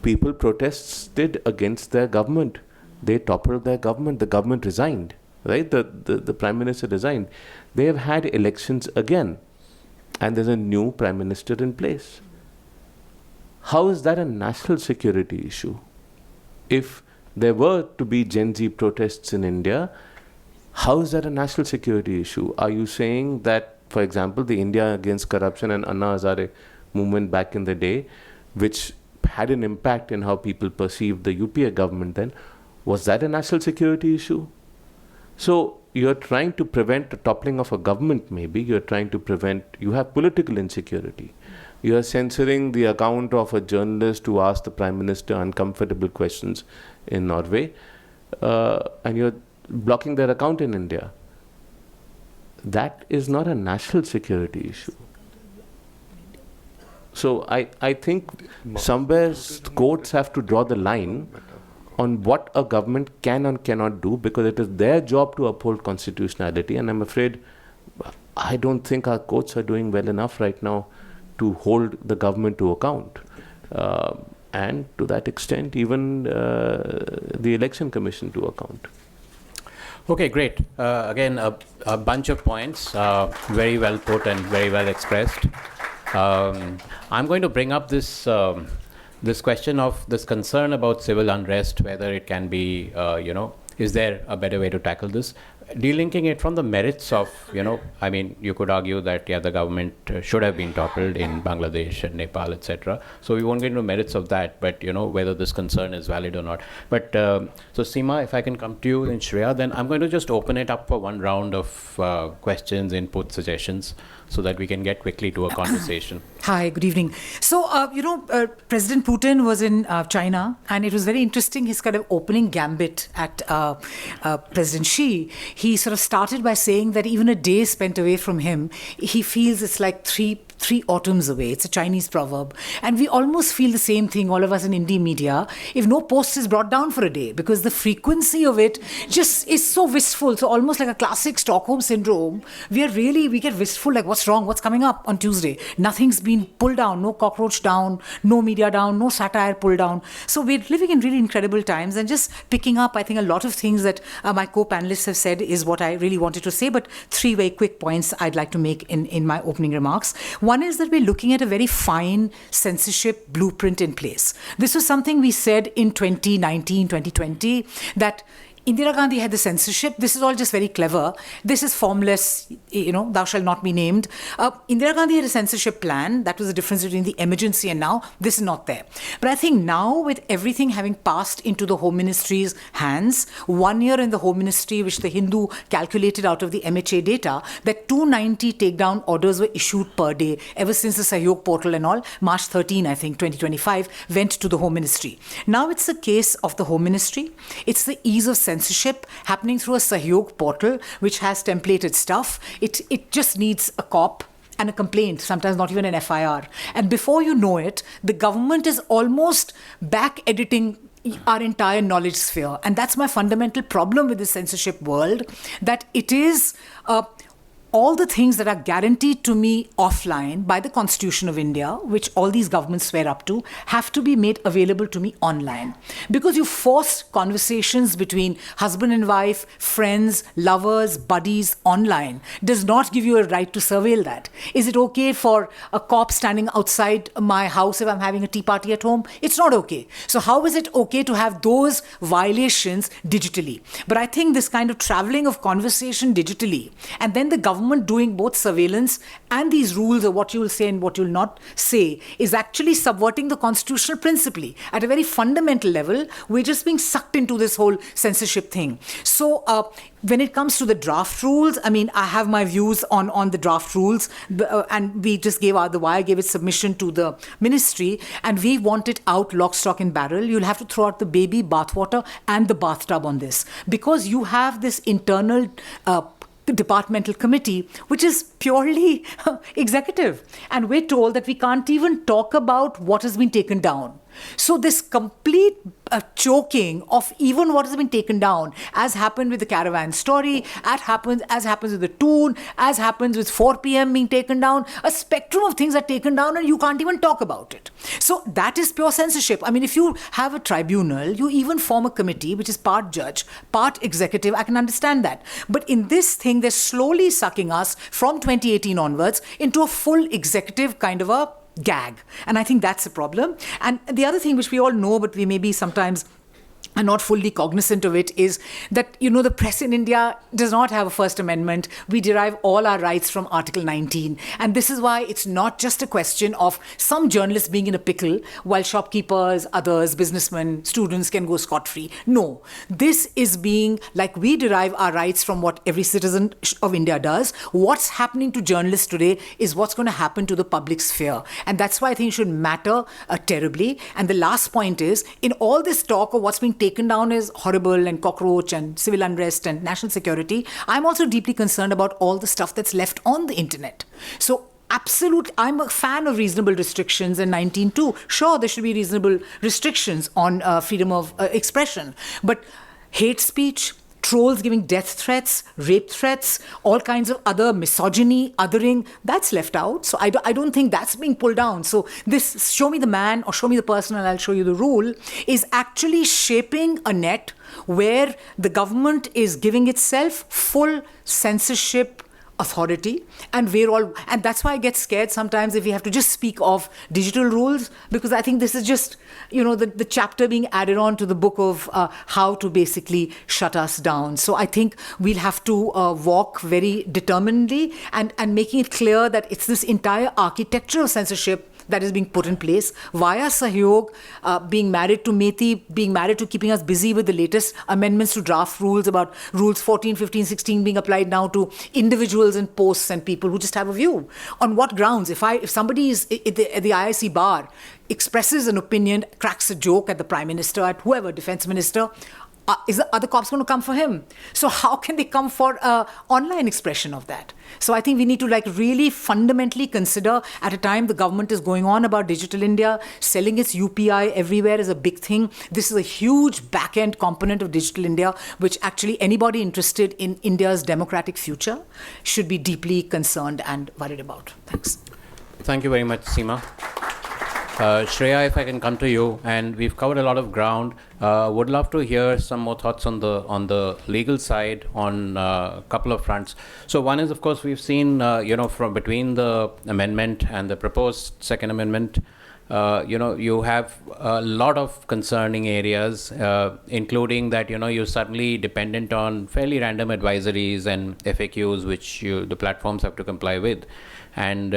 People protested against their government. They toppled their government. The government resigned, right? The prime minister resigned. They have had elections again, and there's a new prime minister in place. How is that a national security issue? If there were to be Gen Z protests in India, how is that a national security issue? Are you saying that, for example, the India Against Corruption and Anna Hazare movement back in the day, which had an impact in how people perceived the UPA government then, was that a national security issue? So you're trying to prevent the toppling of a government, maybe. You're trying to prevent, you have political insecurity. You are censoring the account of a journalist who asked the Prime Minister uncomfortable questions in Norway, and you're blocking their account in India. That is not a national security issue. So I think somewhere courts have to draw the line on what a government can and cannot do, because it is their job to uphold constitutionality, and I'm afraid I don't think our courts are doing well enough right now to hold the government to account. And to that extent, even the Election Commission to account. Okay, great. Again, a bunch of points, very well put and very well expressed. I'm going to bring up this this question of this concern about civil unrest, whether it can be, is there a better way to tackle this? Delinking it from the merits of, I mean, you could argue that, the government should have been toppled in Bangladesh and Nepal, etc. So we won't get into merits of that, but, whether this concern is valid or not. But, so Seema, if I can come to you and Shreya, then I'm going to just open it up for one round of questions, input, suggestions, so that we can get quickly to a conversation. Hi, good evening. So, President Putin was in China, and it was very interesting, his kind of opening gambit at President Xi. He sort of started by saying that even a day spent away from him, he feels it's like three autumns away. It's a Chinese proverb. And we almost feel the same thing, all of us in indie media, if no post is brought down for a day, because the frequency of it just is so wistful. So almost like a classic Stockholm syndrome. We get wistful, like what's wrong? What's coming up on Tuesday? Nothing's been pulled down, no cockroach down, no media down, no satire pulled down. So we're living in really incredible times, and just picking up, I think, a lot of things that my co-panelists have said is what I really wanted to say, but three very quick points I'd like to make in my opening remarks. One is that we're looking at a very fine censorship blueprint in place. This was something we said in 2019, 2020, that Indira Gandhi had the censorship. This is all just very clever. This is formless, thou shalt not be named. Indira Gandhi had a censorship plan. That was the difference between the emergency and now. This is not there. But I think now, with everything having passed into the Home Ministry's hands, 1 year in the Home Ministry, which the Hindu calculated out of the MHA data, that 290 takedown orders were issued per day ever since the Sahyog portal and all. March 13, I think, 2025, went to the Home Ministry. Now it's a case of the Home Ministry. It's the ease of censorship happening through a Sahyog portal, which has templated stuff. It just needs a cop and a complaint, sometimes not even an FIR. And before you know it, the government is almost back editing our entire knowledge sphere. And that's my fundamental problem with the censorship world, that it is all the things that are guaranteed to me offline by the Constitution of India, which all these governments swear up to, have to be made available to me online. Because you force conversations between husband and wife, friends, lovers, buddies online does not give you a right to surveil that. Is it okay for a cop standing outside my house if I'm having a tea party at home? It's not okay. So how is it okay to have those violations digitally? But I think this kind of traveling of conversation digitally, and then the government doing both surveillance and these rules of what you will say and what you will not say, is actually subverting the constitutional principle. At a very fundamental level, we're just being sucked into this whole censorship thing. So when it comes to the draft rules, I mean, I have my views on the draft rules, and we just gave out, the Wire gave its submission to the ministry, and we want it out lock, stock and barrel. You'll have to throw out the baby bathwater and the bathtub on this, because you have this internal departmental committee, which is purely executive. And we're told that we can't even talk about what has been taken down. So this complete choking of even what has been taken down, as happened with the caravan story, as happens with the Toon, as happens with 4 p.m. being taken down, a spectrum of things are taken down and you can't even talk about it. So that is pure censorship. I mean, if you have a tribunal, you even form a committee which is part judge, part executive, I can understand that. But in this thing, they're slowly sucking us from 2018 onwards into a full executive kind of a gag. And I think that's a problem. And the other thing which we all know, but we maybe sometimes are not fully cognizant of it, is that, the press in India does not have a First Amendment. We derive all our rights from Article 19. And this is why it's not just a question of some journalists being in a pickle while shopkeepers, others, businessmen, students can go scot-free. No, this is being like we derive our rights from what every citizen of India does. What's happening to journalists today is what's going to happen to the public sphere. And that's why I think it should matter terribly. And the last point is, in all this talk of what's being taken down is horrible and cockroach and civil unrest and national security, I'm also deeply concerned about all the stuff that's left on the internet. So I'm a fan of reasonable restrictions in 19.2. Sure, there should be reasonable restrictions on freedom of expression. But hate speech, trolls giving death threats, rape threats, all kinds of other misogyny, othering, that's left out. So I don't think that's being pulled down. So this show me the man or show me the person and I'll show you the rule is actually shaping a net where the government is giving itself full censorship authority, and that's why I get scared sometimes if we have to just speak of digital rules, because I think this is just the chapter being added on to the book of how to basically shut us down. So I think we'll have to walk very determinedly and making it clear that it's this entire architecture of censorship that is being put in place via Sahyog, being married to Meti, being married to keeping us busy with the latest amendments to draft rules about rules 14, 15, 16 being applied now to individuals and posts and people who just have a view. On what grounds? If somebody is at the IIC bar, expresses an opinion, cracks a joke at the Prime Minister, at whoever, Defence Minister, are the cops going to come for him? So how can they come for online expression of that? So I think we need to really fundamentally consider, at a time the government is going on about Digital India, selling its UPI everywhere is a big thing. This is a huge back-end component of Digital India, which actually anybody interested in India's democratic future should be deeply concerned and worried about. Thanks. Thank you very much, Seema. Shreya, if I can come to you, and we've covered a lot of ground. Would love to hear some more thoughts on the legal side on a couple of fronts. So one is, of course, we've seen, from between the amendment and the proposed Second Amendment, you have a lot of concerning areas, including that, you're suddenly dependent on fairly random advisories and FAQs, which the platforms have to comply with. And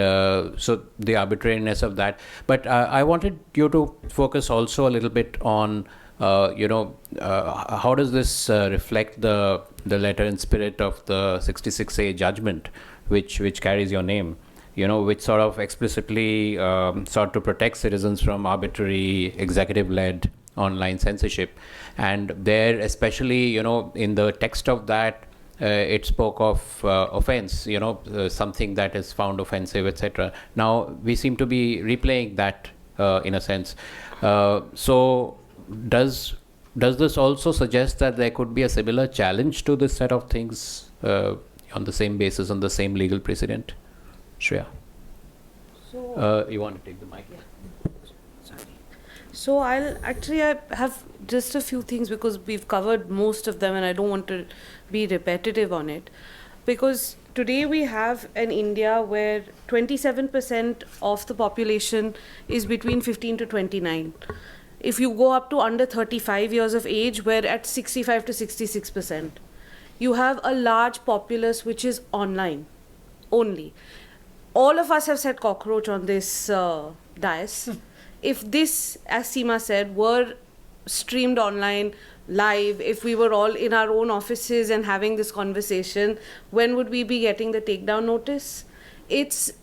so the arbitrariness of that. But I wanted you to focus also a little bit on, how does this reflect the letter and spirit of the 66A judgment, which carries your name, which sort of explicitly sought to protect citizens from arbitrary executive-led online censorship. And there, especially, in the text of that, it spoke of offense, something that is found offensive, etc. Now, we seem to be replaying that in a sense. So does this also suggest that there could be a similar challenge to this set of things on the same basis, on the same legal precedent? Shreya? So, you want to take the mic? Yeah. So I have just a few things, because we've covered most of them and I don't want to be repetitive on it. Because today we have an India where 27% of the population is between 15 to 29. If you go up to under 35 years of age, we're at 65 to 66%. You have a large populace which is online only. All of us have said cockroach on this dais. If this, as Seema said, were streamed online, live, if we were all in our own offices and having this conversation, when would we be getting the takedown notice?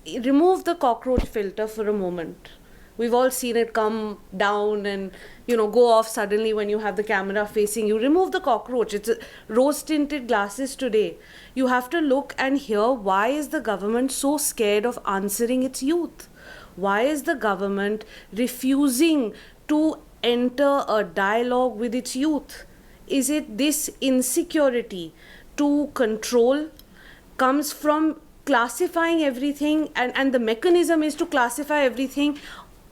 Remove the cockroach filter for a moment. We've all seen it come down and, go off suddenly when you have the camera facing you. Remove the cockroach. It's rose-tinted glasses today. You have to look and hear, why is the government so scared of answering its youth? Why is the government refusing to enter a dialogue with its youth? Is it this insecurity to control comes from classifying everything, and the mechanism is to classify everything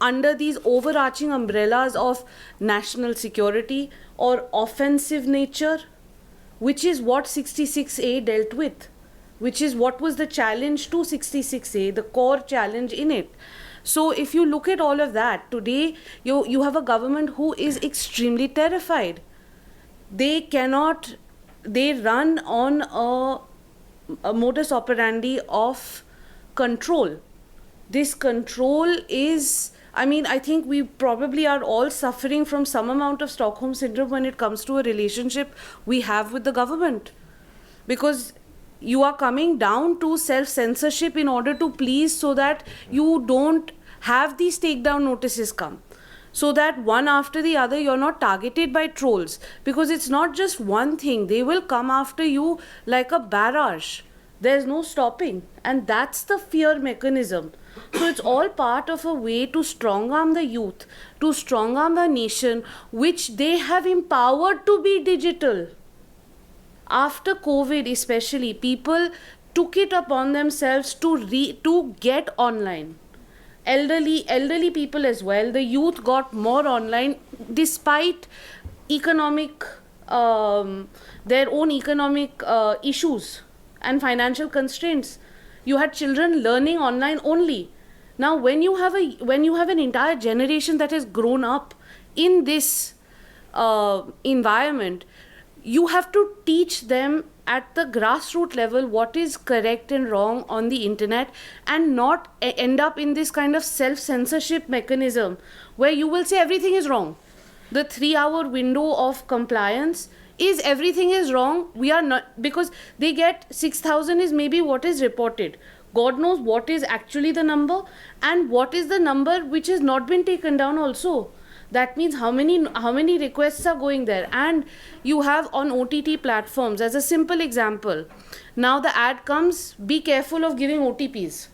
under these overarching umbrellas of national security or offensive nature, which is what 66A dealt with, which is what was the challenge to 66A, the core challenge in it. So if you look at all of that, today you have a government who is extremely terrified. They run on a modus operandi of control. This control is, I think we probably are all suffering from some amount of Stockholm syndrome when it comes to a relationship we have with the government. Because you are coming down to self-censorship in order to please, so that you don't have these takedown notices come. So that one after the other, you're not targeted by trolls. Because it's not just one thing. They will come after you like a barrage. There's no stopping. And that's the fear mechanism. So it's all part of a way to strong-arm the youth, to strong-arm the nation, which they have empowered to be digital. After COVID especially, people took it upon themselves to get online. Elderly people as well, the youth got more online despite economic, their own economic issues and financial constraints. You had children learning online only. Now, when you have an entire generation that has grown up in this environment, you have to teach them at the grassroots level what is correct and wrong on the internet, and not end up in this kind of self-censorship mechanism where you will say everything is wrong. The 3-hour window of compliance is everything is wrong. We are not, because they get 6,000 is maybe what is reported. God knows what is actually the number and what is the number which has not been taken down also. That means how many requests are going there. And you have on OTT platforms, as a simple example, now the ad comes, be careful of giving OTPs.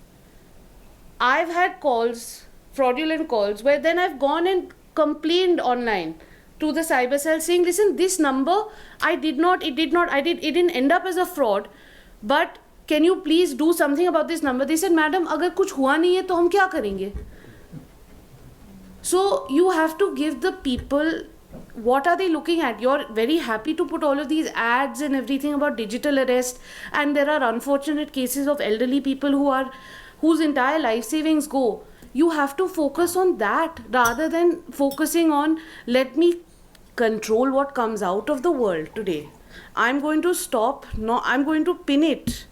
I've had calls, fraudulent calls, where then I've gone and complained online to the cyber cell saying, listen, this number, it didn't end up as a fraud, but can you please do something about this number? They said, madam, agar kuch hua nahi hai, to hum kya karenge? So you have to give the people, what are they looking at? You're very happy to put all of these ads and everything about digital arrest, and there are unfortunate cases of elderly people whose entire life savings go. You have to focus on that rather than focusing on, let me control what comes out of the world today. I'm going to pin it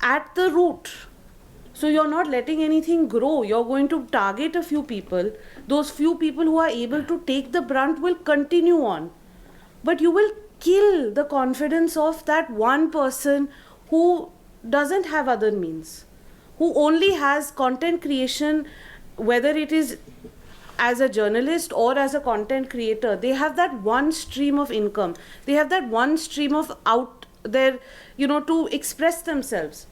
at the root. So you're not letting anything grow. You're going to target a few people. Those few people who are able to take the brunt will continue on. But you will kill the confidence of that one person who doesn't have other means, who only has content creation, whether it is as a journalist or as a content creator. They have that one stream of income. They have that one stream of out there, to express themselves.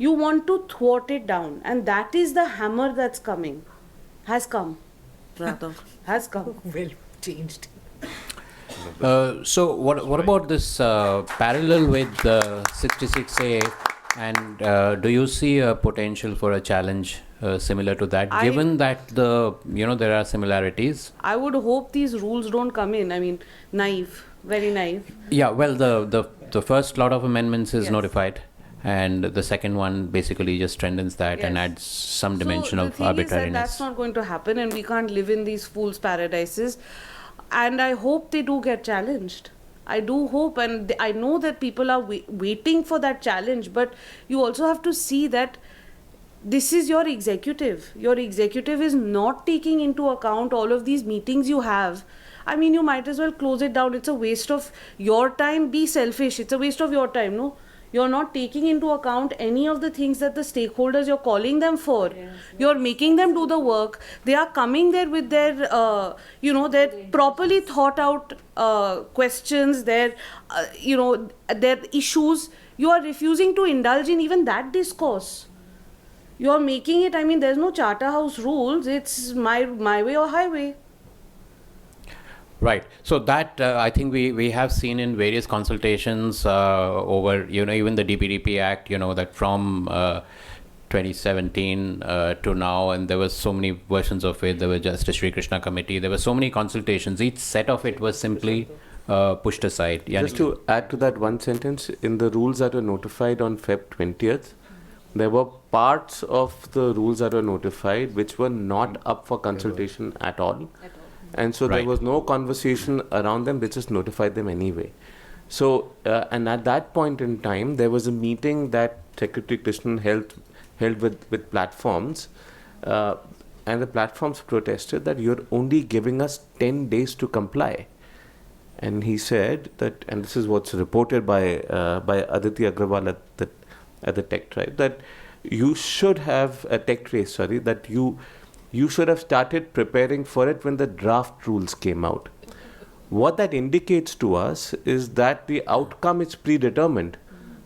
You want to thwart it down, and that is the hammer that's coming. Has come. Well changed. So what about this parallel with 66A, and do you see a potential for a challenge similar to that, given that there are similarities? I would hope these rules don't come in. Naive, very naive. Yeah, well, the first lot of amendments is Yes. notified, and the second one basically just strengthens that and Yes. adds some dimension so of the thing is that arbitrariness. that's not going to happen, and we can't live in these fool's paradises. And I hope they do get challenged. I do hope, and I know that people are waiting for that challenge, but you also have to see that this is your executive. Your executive is not taking into account all of these meetings you have. You might as well close it down. It's a waste of your time. Be selfish. It's a waste of your time, no? You're not taking into account any of the things that the stakeholders you're calling them for. Yes. You're making them do the work. They are coming there with their, their properly thought out questions, their issues. You are refusing to indulge in even that discourse. You're making it, there's no Charter House rules. It's my way or highway. Right. So that I think we have seen in various consultations over, even the DPDP Act, that from 2017 to now, and there were so many versions of it. There was Justice Sri Krishna Committee. There were so many consultations. Each set of it was simply pushed aside. Just to add to that one sentence, in the rules that were notified on Feb 20th, there were parts of the rules that were notified which were not up for consultation at all. And so there was no conversation around them. They just notified them anyway. So, and at that point in time, there was a meeting that Secretary Krishnan held with platforms, and the platforms protested that you're only giving us 10 days to comply. And he said that, and this is what's reported by Aditi Agrawal at the Tech Tribe, that you should have a Tech Trace, that you should have started preparing for it when the draft rules came out. What that indicates to us is that the outcome is predetermined.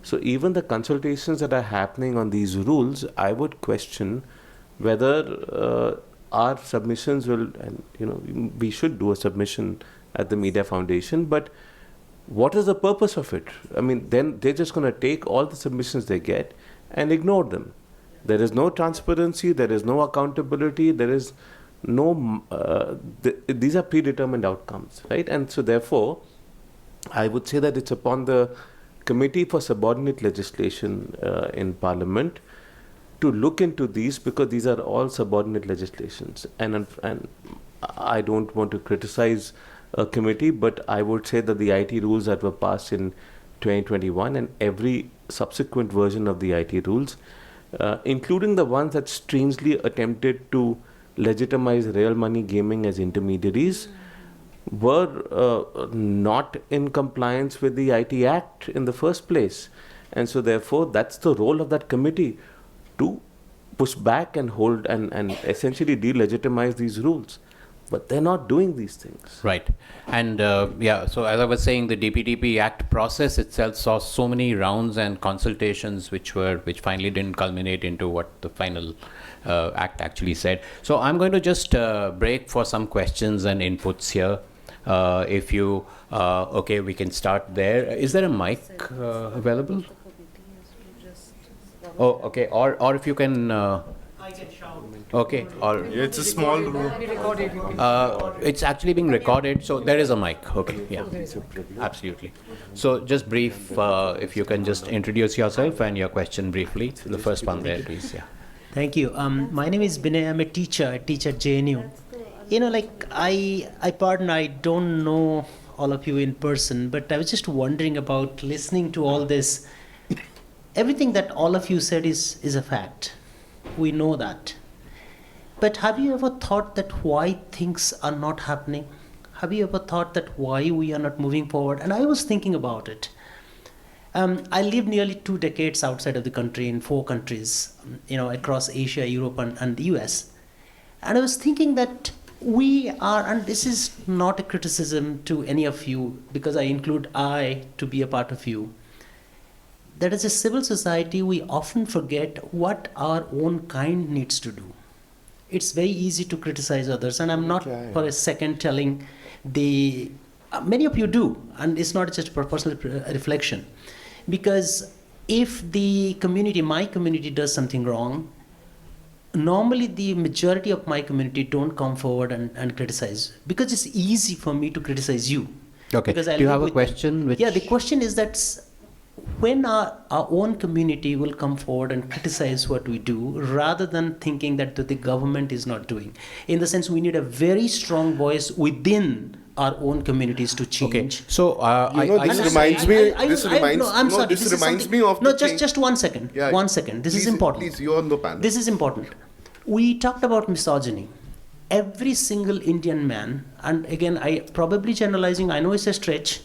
So even the consultations that are happening on these rules, I would question whether our submissions will, and we should do a submission at the Media Foundation, but what is the purpose of it? I mean, then they're just going to take all the submissions they get and ignore them. There is no transparency, there is no accountability, there is no, these are predetermined outcomes, right? And so therefore, I would say that it's upon the Committee for Subordinate Legislation in Parliament to look into these, because these are all subordinate legislations. And I don't want to criticize a committee, but I would say that the IT rules that were passed in 2021 and every subsequent version of the IT rules, including the ones that strangely attempted to legitimize real money gaming as intermediaries, were not in compliance with the IT Act in the first place. And so therefore, that's the role of that committee, to push back and hold and essentially delegitimize these rules. But they're not doing these things. Right. And so as I was saying, the DPDP Act process itself saw so many rounds and consultations which finally didn't culminate into what the final act actually said. So I'm going to just break for some questions and inputs here. If you, okay, we can start there. Is there a mic available? Oh, okay. Or if you can... Okay, or It's a small room. it's actually being recorded, so there is a mic. Okay, yeah, absolutely. So just brief, if you can just introduce yourself and your question briefly. The first one there, please. Yeah. Thank you. My name is Binay. I'm a teacher. I teach at JNU. I don't know all of you in person, but I was just wondering about listening to all this. Everything that all of you said is a fact. We know that. But have you ever thought that why things are not happening? Have you ever thought that why we are not moving forward? And I was thinking about it. I lived nearly 2 decades outside of the country in 4 countries, across Asia, Europe, and the US. And I was thinking that we are, and this is not a criticism to any of you, because I include I to be a part of you, that as a civil society, we often forget what our own kind needs to do. It's very easy to criticize others, and I'm not for a second telling many of you do, and it's not just for personal reflection. Because if the community, my community, does something wrong, normally the majority of my community don't come forward and criticize, because it's easy for me to criticize you. Okay, do you have a question? Yeah, the question is that when our own community will come forward and criticize what we do, rather than thinking that the government is not doing. In the sense, we need a very strong voice within our own communities to change. Okay, so this reminds me of just 1 second. Yeah, 1 second. This is important. Please, you're on the panel. This is important. We talked about misogyny. Every single Indian man, and again, I probably generalizing, I know it's a stretch,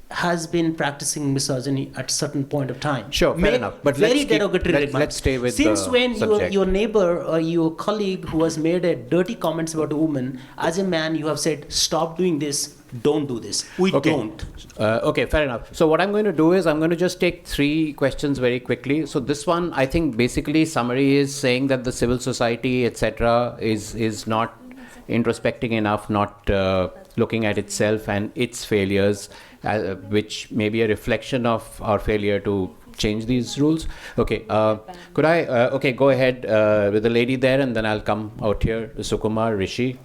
has been practicing misogyny at certain point of time. Sure, fair enough. But let's stay with Since when subject. your neighbor or your colleague who has made a dirty comments about a woman, as a man, you have said, stop doing this, don't do this. We don't. Okay, fair enough. So what I'm going to do is I'm going to just take 3 questions very quickly. So this one, I think basically summary is saying that the civil society, etc., is not introspecting enough, not looking at itself and its failures, which may be a reflection of our failure to change these rules. Okay, could I, okay, go ahead with the lady there, and then I'll come out here, Sukumar, Rishi.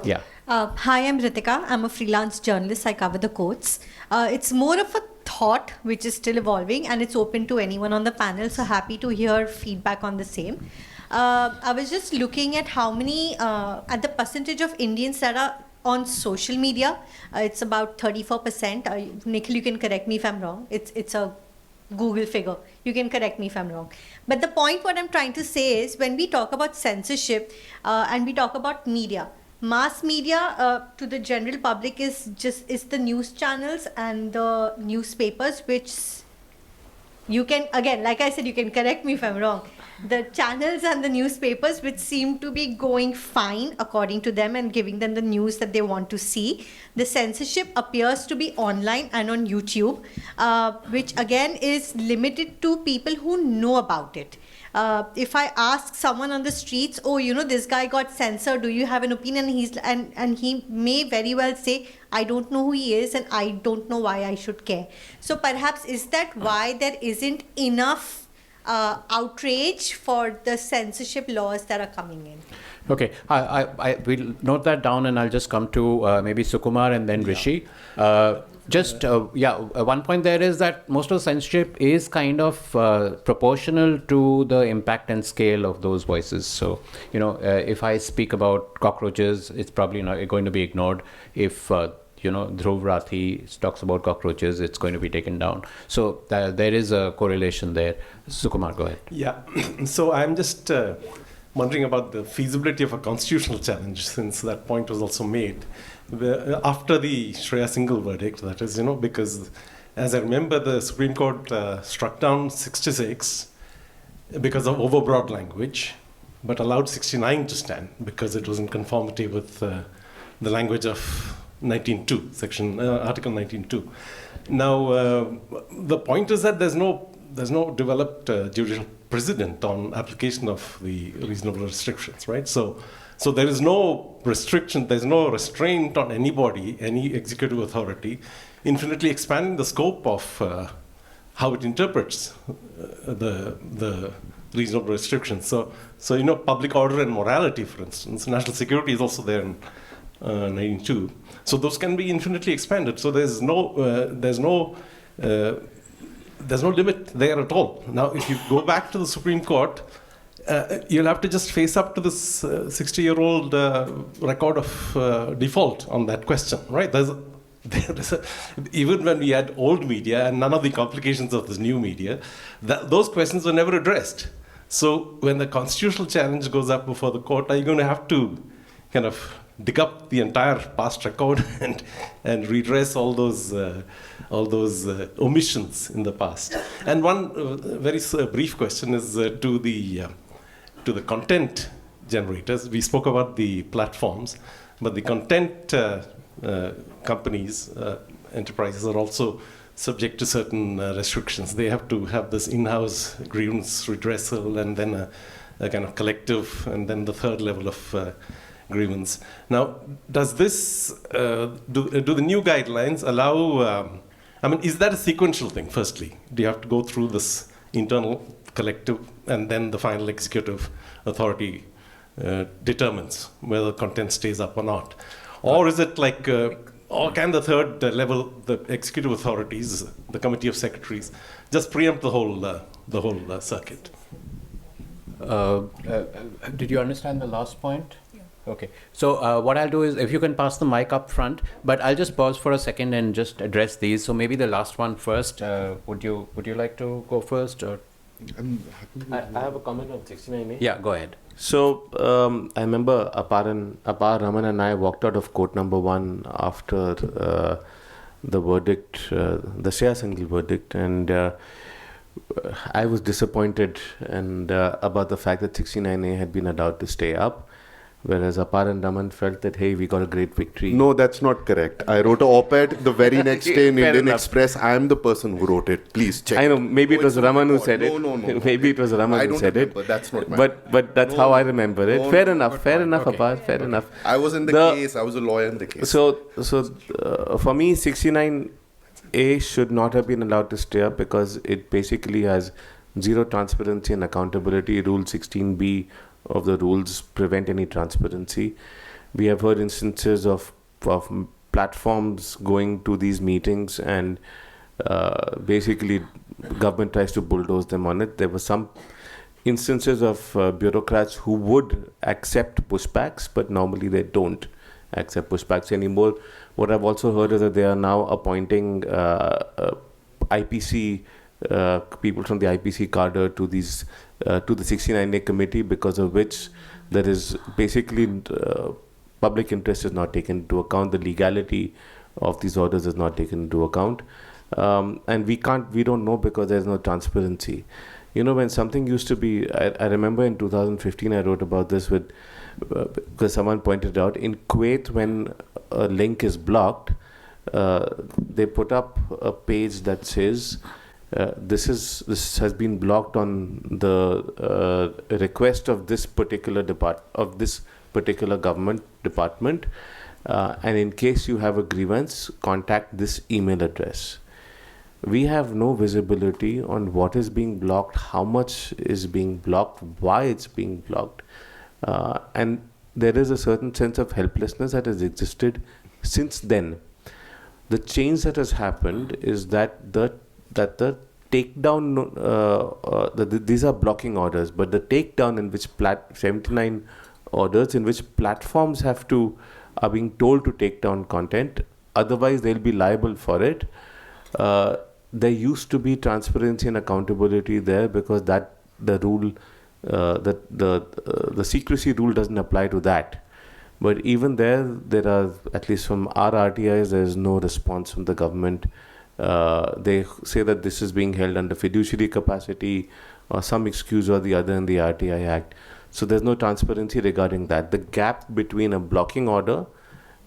Yeah. Hi, I'm Ritika. I'm a freelance journalist. I cover the courts. It's more of a thought which is still evolving, and it's open to anyone on the panel. So happy to hear feedback on the same. I was just looking at how many, at the percentage of Indians that are on social media. It's about 34%. Nikhil, you can correct me if I'm wrong. It's a Google figure. You can correct me if I'm wrong. But the point what I'm trying to say is when we talk about censorship and we talk about media, mass media to the general public is the news channels and the newspapers, which you can, again, like I said, you can correct me if I'm wrong. The channels and the newspapers which seem to be going fine according to them and giving them the news that they want to see. The censorship appears to be online and on YouTube, which again is limited to people who know about it. If I ask someone on the streets, oh, you know, this guy got censored, do you have an opinion? And he may very well say, I don't know who he is and I don't know why I should care. So perhaps is that why there isn't enough outrage for the censorship laws that are coming in? Okay, I will note that down, and I'll just come to maybe Sukumar and then Rishi. One point there is that most of the censorship is kind of proportional to the impact and scale of those voices. So, you know, if I speak about cockroaches, it's probably not going to be ignored. If Dhruv Rathi talks about cockroaches, it's going to be taken down. So there is a correlation there. Sukumar, go ahead. Yeah, so I'm just wondering about the feasibility of a constitutional challenge, since that point was also made. After the Shreya Singhal verdict, that is, because as I remember, the Supreme Court struck down 66 because of overbroad language, but allowed 69 to stand because it was in conformity with the language of 19.2, Article 19.2. Now, the point is that there's no developed judicial precedent on application of the reasonable restrictions, right? So there is no restriction, there's no restraint on anybody, any executive authority, infinitely expanding the scope of how it interprets the reasonable restrictions. So public order and morality, for instance, national security is also there in 19.2. So those can be infinitely expanded. So there's no limit there at all. Now, if you go back to the Supreme Court, you'll have to just face up to this 60-year-old record of default on that question, right? Even when we had old media and none of the complications of this new media, those questions were never addressed. So when the constitutional challenge goes up before the court, are you going to have to kind of dig up the entire past record and redress all those omissions in the past? And one very brief question is to the content generators. We spoke about the platforms, but the content companies, enterprises are also subject to certain restrictions. They have to have this in-house grievance redressal and then a kind of collective, and then the third level of grievance. Now, does this, do the new guidelines allow, is that a sequential thing, firstly? Do you have to go through this internal collective and then the final executive authority determines whether content stays up or not? Or is it like, or can the third level, the executive authorities, the committee of secretaries, just preempt the whole circuit? Did you understand the last point? Okay, so what I'll do is, if you can pass the mic up front, but I'll just pause for a second and just address these. So maybe the last one first. Would you like to go first, or? I have a comment on 69A. Yeah, go ahead. So I remember Apar, Raman and I walked out of court number 1 after the verdict, the Shreya Singhal verdict, and I was disappointed about the fact that 69A had been allowed to stay up. whereas Apar and Raman felt that, hey, we got a great victory. No, that's not correct. I wrote an op-ed the very next day in Fair Indian enough. Express. I am the person who wrote it. Please check. I know, maybe it No, was it's on Raman who record. said it. No. Maybe it was Raman I who don't said remember. it. That's not my But that's how I remember it. No, Fair no, enough, but fair fine. enough, Okay. Apar, fair enough. I was in the case. I was a lawyer in the case. So for me, 69A should not have been allowed to stay up because it basically has zero transparency and accountability. Rule 16B of the rules prevent any transparency. We have heard instances of platforms going to these meetings and basically government tries to bulldoze them on it. There were some instances of bureaucrats who would accept pushbacks, but normally they don't accept pushbacks anymore. What I've also heard is that they are now appointing IPC people from the IPC cadre to these to the 69A committee, because of which there is basically public interest is not taken into account. The legality of these orders is not taken into account, and we don't know because there is no transparency. You know, when something used to be, I remember in 2015 I wrote about this because someone pointed out in Kuwait, when a link is blocked, they put up a page that says this has been blocked on the request of this particular government department, and in case you have a grievance, contact this email address. We have no visibility on what is being blocked, how much is being blocked, why it's being blocked, and there is a certain sense of helplessness that has existed since then. The change that has happened is that the takedown, these are blocking orders, but the takedown in which 79 orders in which platforms are being told to take down content, otherwise they'll be liable for it. There used to be transparency and accountability there because that the rule, the secrecy rule doesn't apply to that. But even there are, at least from our RTIs, there is no response from the government. They say that this is being held under fiduciary capacity or some excuse or the other in the RTI Act. So there's no transparency regarding that. The gap between a blocking order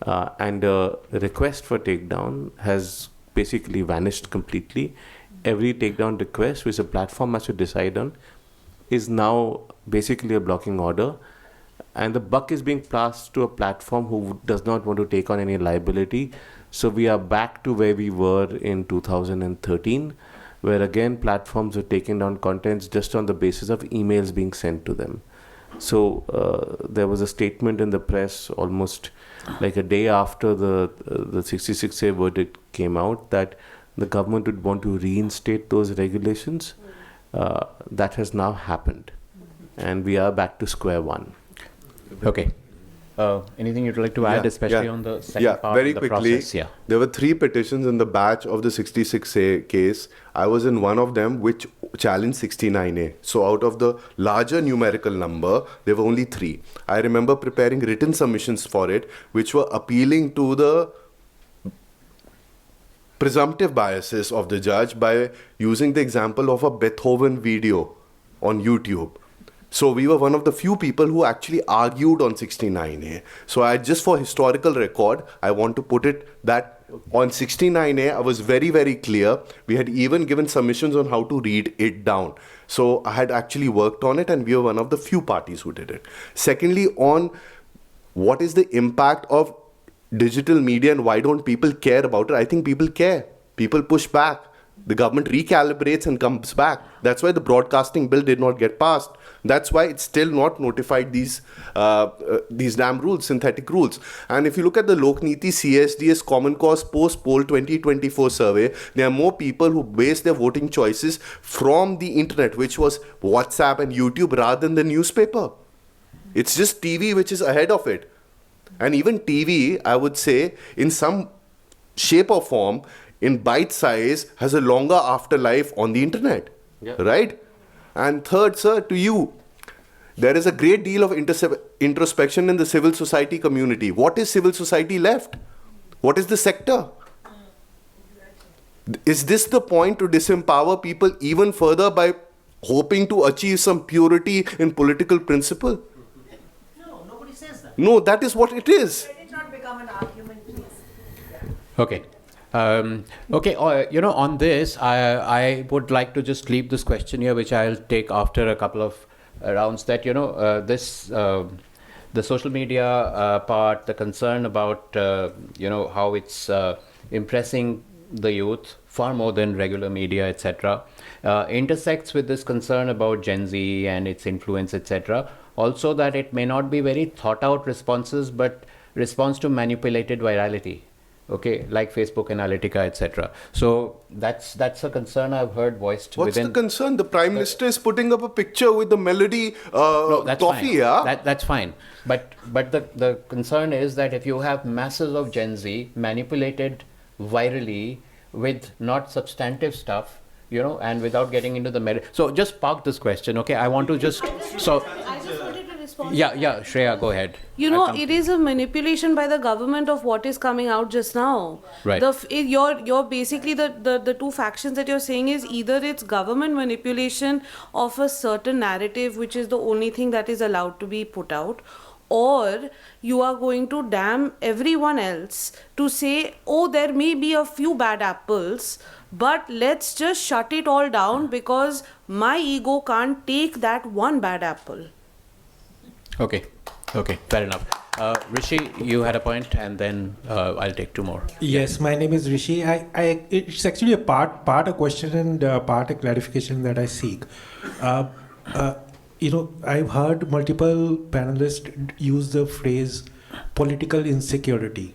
and a request for takedown has basically vanished completely. Every takedown request which a platform has to decide on is now basically a blocking order, and the buck is being passed to a platform who does not want to take on any liability. So we are back to where we were in 2013, where again platforms were taking down contents just on the basis of emails being sent to them. So there was a statement in the press almost like a day after the 66A verdict came out that the government would want to reinstate those regulations. That has now happened, and we are back to square one. Okay. Anything you'd like to add, especially on the second part very of the quickly, process? Yeah. There were 3 petitions in the batch of the 66A case. I was in one of them which challenged 69A. So out of the larger numerical number, there were only 3. I remember preparing written submissions for it, which were appealing to the presumptive biases of the judge by using the example of a Beethoven video on YouTube. So we were one of the few people who actually argued on 69A. So just for historical record, I want to put it that on 69A, I was very, very clear. We had even given submissions on how to read it down. So I had actually worked on it, and we were one of the few parties who did it. Secondly, on what is the impact of digital media and why don't people care about it? I think people care. People push back. The government recalibrates and comes back. That's why the broadcasting bill did not get passed. That's why it's still not notified these damn rules, synthetic rules. And if you look at the Lokniti CSDS Common Cause post-poll 2024 survey, there are more people who base their voting choices from the internet, which was WhatsApp and YouTube, rather than the newspaper. It's just TV which is ahead of it. And even TV, I would say, in some shape or form, in bite size, has a longer afterlife on the internet, right? And third, sir, to you, there is a great deal of introspection in the civil society community. What is civil society left? What is the sector? Is this the point to disempower people even further by hoping to achieve some purity in political principle? No, nobody says that. No, that is what it is. Let it not become an argument, please. Okay. On this, I would like to just leave this question here, which I'll take after a couple of rounds, that, the social media part, the concern about, how it's impressing the youth far more than regular media, etc., intersects with this concern about Gen Z and its influence, etc. Also, that it may not be very thought out responses, but response to manipulated virality. Okay, like Facebook Analytica, etc. So that's a concern I've heard voiced. What's the concern? The Prime Minister is putting up a picture with the Melody that's coffee, fine. yeah? That's fine. But the concern is that if you have masses of Gen Z manipulated virally with not substantive stuff, and without getting into the so just park this question, okay? I want to just I just wanted to respond. Yeah, Shreya, go ahead. It is a manipulation by the government of what is coming out just now. Right. You're basically the two factions that you're saying is either it's government manipulation of a certain narrative, which is the only thing that is allowed to be put out, or you are going to damn everyone else to say, oh, there may be a few bad apples, but let's just shut it all down because my ego can't take that one bad apple. Okay, fair enough. Rishi, you had a point, and then I'll take two more. Yes, my name is Rishi. It's actually a part a question and part a clarification that I seek. I've heard multiple panelists use the phrase political insecurity.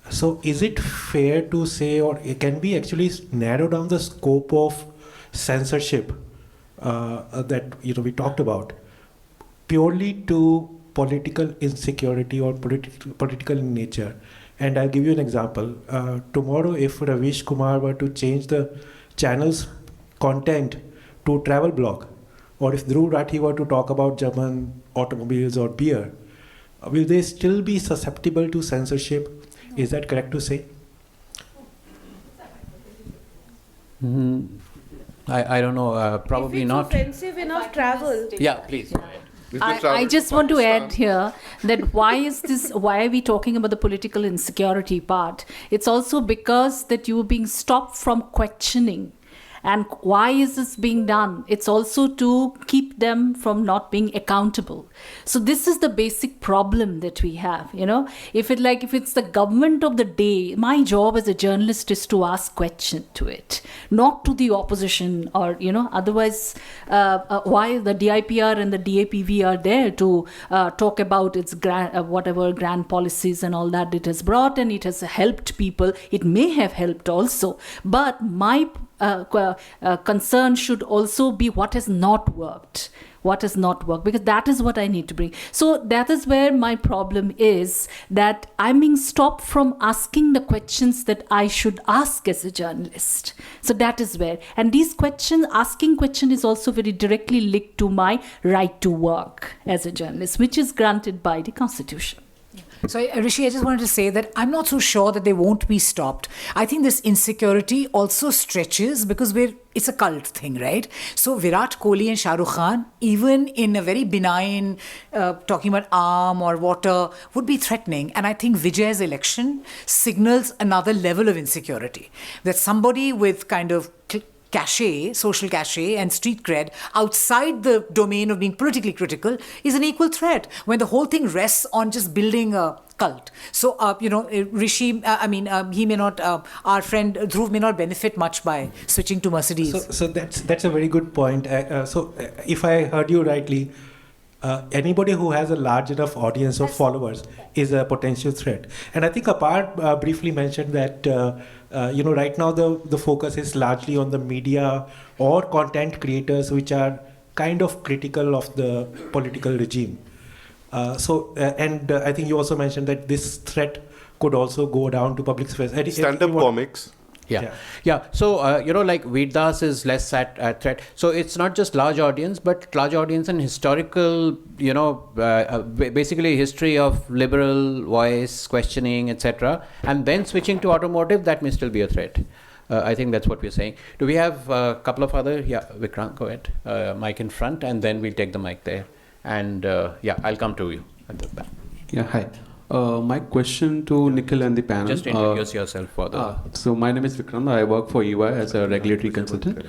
So is it fair to say, or can we actually narrow down the scope of censorship that we talked about purely to political insecurity or political in nature? And I'll give you an example. Tomorrow, if Ravish Kumar were to change the channel's content to travel blog, or if Dhruv Rathi were to talk about German automobiles or beer, will they still be susceptible to censorship? Is that correct to say? I don't know. Probably if it's not. Offensive enough, travel. Yeah, please. Go ahead. I just want to add here that why are we talking about the political insecurity part? It's also because that you are being stopped from questioning. And why is this being done? It's also to keep them from not being accountable. So this is the basic problem that we have, If it's the government of the day, my job as a journalist is to ask questions to it, not to the opposition or, otherwise why the DIPR and the DAPV are there to talk about its grand policies and all that it has brought, and it has helped people. It may have helped also, but my concern should also be what has not worked, because that is what I need to bring. So that is where my problem is, that I'm being stopped from asking the questions that I should ask as a journalist. So that is where, and asking question is also very directly linked to my right to work as a journalist, which is granted by the Constitution. So, Rishi, I just wanted to say that I'm not so sure that they won't be stopped. I think this insecurity also stretches because it's a cult thing, right? So, Virat Kohli and Shah Rukh Khan, even in a very benign, talking about arm or water, would be threatening. And I think Vijay's election signals another level of insecurity. That somebody with kind of cachet, social cachet and street cred outside the domain of being politically critical is an equal threat when the whole thing rests on just building a cult. So, Rishi, he may not, our friend Dhruv may not benefit much by switching to Mercedes. So that's a very good point. If I heard you rightly, anybody who has a large enough audience of followers is a potential threat. And I think Apar briefly mentioned that right now the focus is largely on the media or content creators which are kind of critical of the political regime. And I think you also mentioned that this threat could also go down to public space. Stand-up comics. Yeah. So, like Vedas is less at threat. So it's not just large audience, but large audience and historical, basically history of liberal voice, questioning, etc. And then switching to automotive, that may still be a threat. I think that's what we're saying. Do we have a couple of other? Yeah, Vikrant, go ahead. Mic in front, and then we'll take the mic there. And I'll come to you at the back. Yeah, hi. My question to Nikhil and the panel. Just introduce yourself further. So my name is Vikram. I work for EY as a regulatory consultant.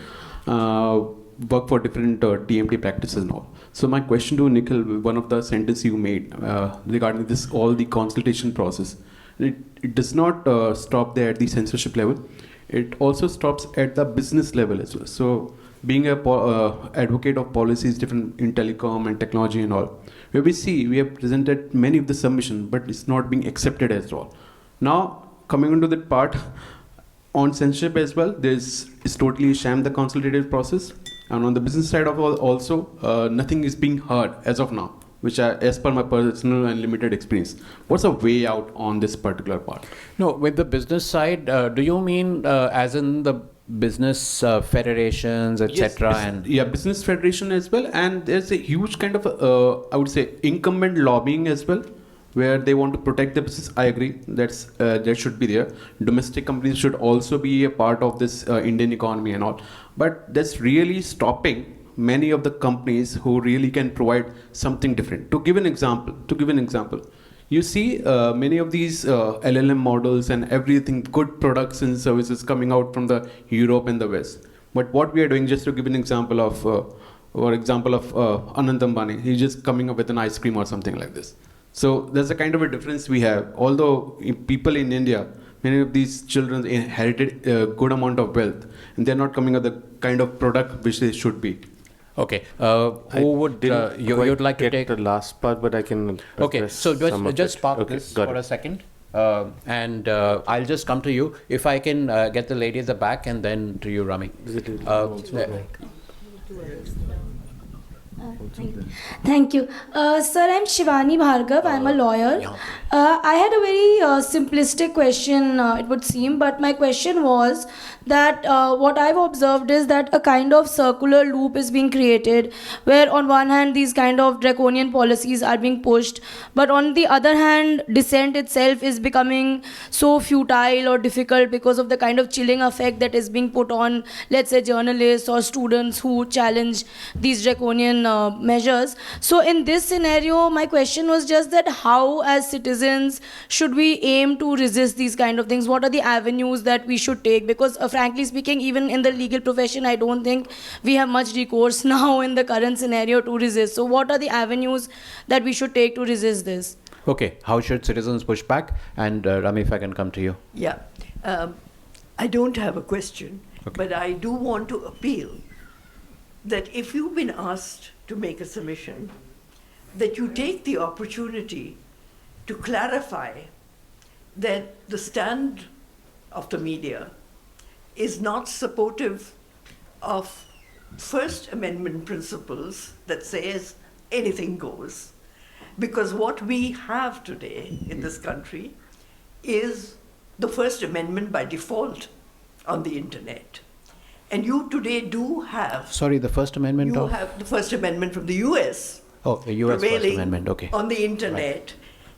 Work for different TMT practices and all. So my question to Nikhil, one of the sentences you made regarding this, all the consultation process, it does not stop there at the censorship level. It also stops at the business level as well. So being a advocate of policies different in telecom and technology and all, where we have presented many of the submissions, but it's not being accepted as well. Now coming into that part on censorship as well, it's totally sham the consultative process, and on the business side of all also nothing is being heard as of now, which as per my personal and limited experience. What's the way out on this particular part? No, with the business side, do you mean as in the business federations, etc.? Yes, and yeah, business federation as well, and there's a huge kind of I would say incumbent lobbying as well, where they want to protect the business. I agree, that should be there. Domestic companies should also be a part of this Indian economy and all, but that's really stopping many of the companies who really can provide something different. To give an example, you see many of these LLM models and everything, good products and services coming out from the Europe and the West. But what we are doing, just to give an example of, Anand Ambani, he's just coming up with an ice cream or something like this. So there's a kind of a difference we have. Although people in India, many of these children inherited a good amount of wealth, and they're not coming up with the kind of product which they should be. Okay, who would you'd like to take the last part, but I can. Okay, so just park this for a second, and I'll just come to you. If I can get the lady at the back, and then to you, Rami. Thank you. Sir, I'm Shivani Bhargav. I'm a lawyer. I had a very simplistic question, it would seem, but my question was that what I've observed is that a kind of circular loop is being created, where on one hand these kind of draconian policies are being pushed, but on the other hand dissent itself is becoming so futile or difficult because of the kind of chilling effect that is being put on, let's say, journalists or students who challenge these draconian measures. So in this scenario, my question was just that how as citizens should we aim to resist these kind of things? What are the avenues that we should take? Because frankly speaking, even in the legal profession, I don't think we have much recourse now in the current scenario to resist. So what are the avenues that we should take to resist this? Okay, how should citizens push back? And Rami, if I can come to you. Yeah, I don't have a question, but I do want to appeal that if you've been asked to make a submission, that you take the opportunity to clarify that the stand of the media is not supportive of First Amendment principles that says anything goes. Because what we have today in this country is the First Amendment by default on the internet. And you today do have... Sorry, the First Amendment You have the First Amendment from the US. Oh, the US First Amendment, okay. On the internet. Right.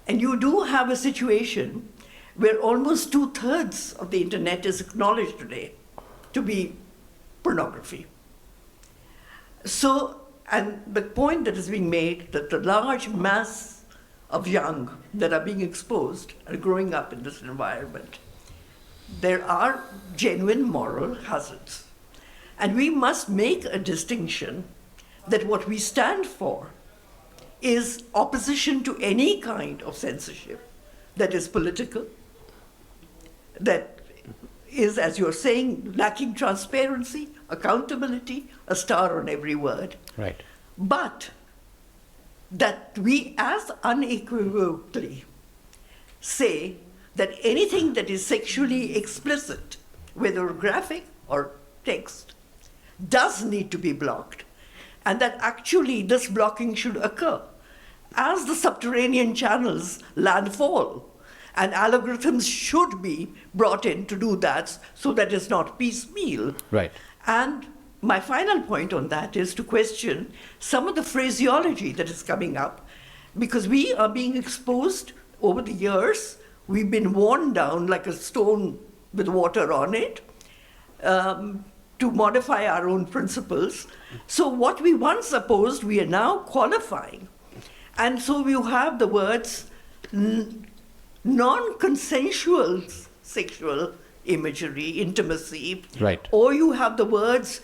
And you do have a situation where almost 2/3 of the internet is acknowledged today to be pornography. So, and the point that is being made that the large mass of young that are being exposed are growing up in this environment, there are genuine moral hazards. And we must make a distinction that what we stand for is opposition to any kind of censorship that is political, that is, as you're saying, lacking transparency, accountability, a star on every word. Right. But that we as unequivocally say that anything that is sexually explicit, whether graphic or text, does need to be blocked, and that actually this blocking should occur as the subterranean channels landfall, and algorithms should be brought in to do that so that it's not piecemeal. Right. And my final point on that is to question some of the phraseology that is coming up, because we are being exposed over the years. We've been worn down like a stone with water on it to modify our own principles. So what we once opposed, we are now qualifying. And so you have the words non-consensual sexual imagery, intimacy, Right. or you have the words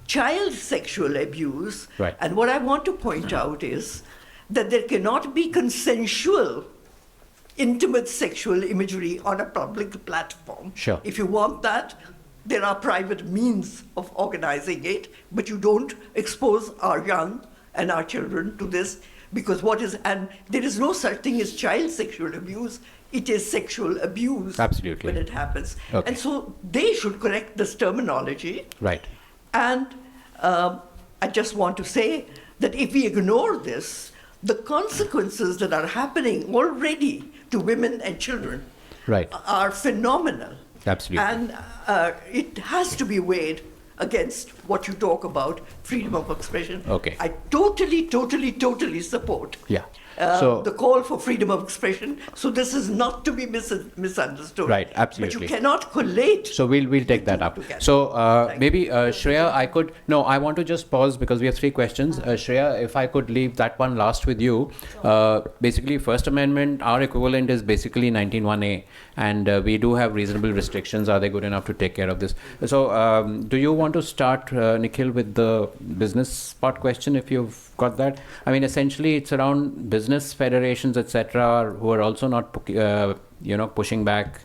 child sexual abuse. Right. And what I want to point out is that there cannot be consensual intimate sexual imagery on a public platform. Sure. If you want that, there are private means of organizing it, but you don't expose our young and our children to this, because and there is no such thing as child sexual abuse. It is sexual abuse. Absolutely. When it happens. Okay. And so they should correct this terminology. Right. And I just want to say that if we ignore this, the consequences that are happening already to women and children Right. are phenomenal. Absolutely. And it has to be weighed against what you talk about, freedom of expression. Okay. I totally support Yeah. So- the call for freedom of expression. So this is not to be misunderstood. Right, absolutely. But you cannot collate. So we'll take that up. together. So maybe Shreya, I want to just pause because we have 3 questions. Shreya, if I could leave that one last with you. Basically, First Amendment, our equivalent is basically 19(1)(a), and we do have reasonable restrictions. Are they good enough to take care of this? So do you want to start, Nikhil, with the business part question, if you've got that? I mean, essentially, it's around business federations, etc., who are also not, pushing back,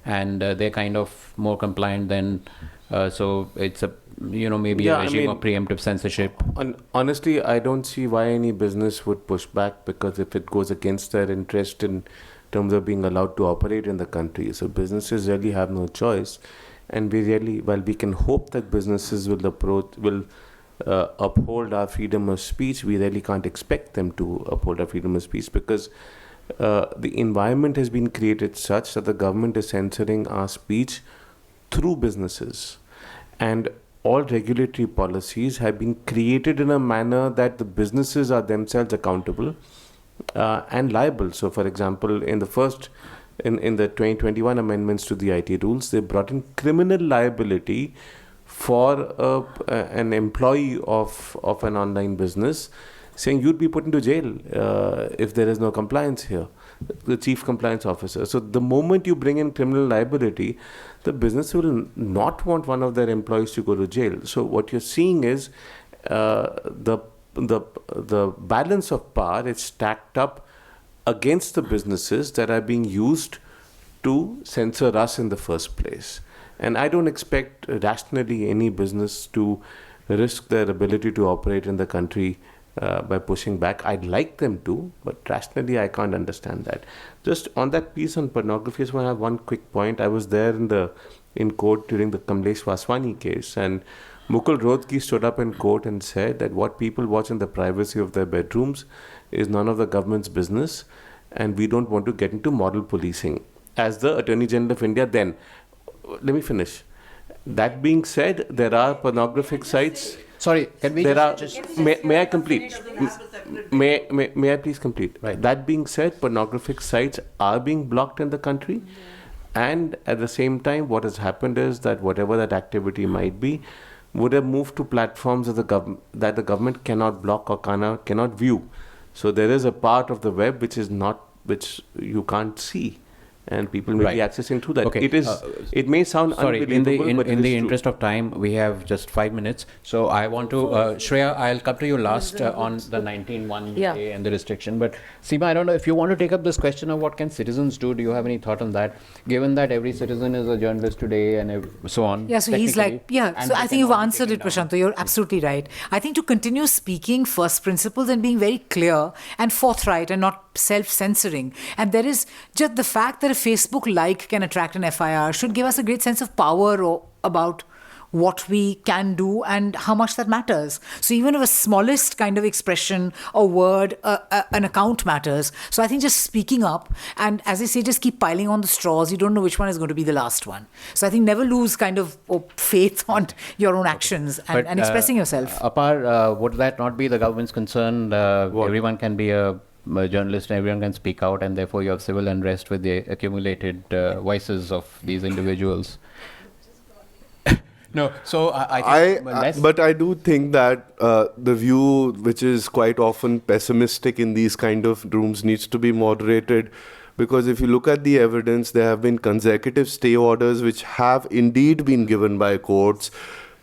and they're kind of more compliant than. So it's a, maybe a regime of preemptive censorship. Honestly, I don't see why any business would push back, because if it goes against their interest in terms of being allowed to operate in the country, so businesses really have no choice. And while we can hope that businesses will uphold our freedom of speech, we really can't expect them to uphold our freedom of speech, because the environment has been created such that the government is censoring our speech through businesses. And all regulatory policies have been created in a manner that the businesses are themselves accountable and liable. So, for example, in the 2021 amendments to the IT rules, they brought in criminal liability for an employee of an online business, saying you'd be put into jail if there is no compliance here, the chief compliance officer. So the moment you bring in criminal liability, the business will not want one of their employees to go to jail. So what you're seeing is the balance of power is stacked up against the businesses that are being used to censor us in the first place. And I don't expect rationally any business to risk their ability to operate in the country by pushing back. I'd like them to, but rationally I can't understand that. Just on that piece on pornography, I just want to have one quick point. I was there in court during the Kamlesh Vaswani case, and Mukul Rohtgi stood up in court and said that what people watch in the privacy of their bedrooms is none of the government's business, and we don't want to get into moral policing. As the Attorney General of India then, let me finish. That being said, there are pornographic sites. Sorry, can we May I complete? May I please complete? Right. That being said, pornographic sites are being blocked in the country, and at the same time, what has happened is that whatever that activity might be, would have moved to platforms that the government cannot block or cannot view. So there is a part of the web which you can't see, and people may be accessing through that. Okay. It may sound unbelievable, but in the it is interest of time, we have just 5 minutes. So I want to, Shreya, I'll come to you last on the 19(1)(a) and the restriction. But Seema, I don't know if you want to take up this question of what can citizens do. Do you have any thought on that? Given that every citizen is a journalist today and so on. Yeah, so he's like, so I think you've answered it, Prasanto. You're absolutely right. I think to continue speaking first principles and being very clear and forthright and not self-censoring. And there is just the fact that a Facebook like can attract an FIR should give us a great sense of power about what we can do and how much that matters. So even if a smallest kind of expression or word, an account matters. So I think just speaking up and, as I say, just keep piling on the straws. You don't know which one is going to be the last one. So I think never lose kind of faith on your own actions and expressing yourself. Apar, would that not be the government's concern? Everyone can be a journalist and everyone can speak out, and therefore you have civil unrest with the accumulated voices of these individuals. No, so I think but I do think that the view, which is quite often pessimistic in these kind of rooms, needs to be moderated because if you look at the evidence, there have been consecutive stay orders which have indeed been given by courts.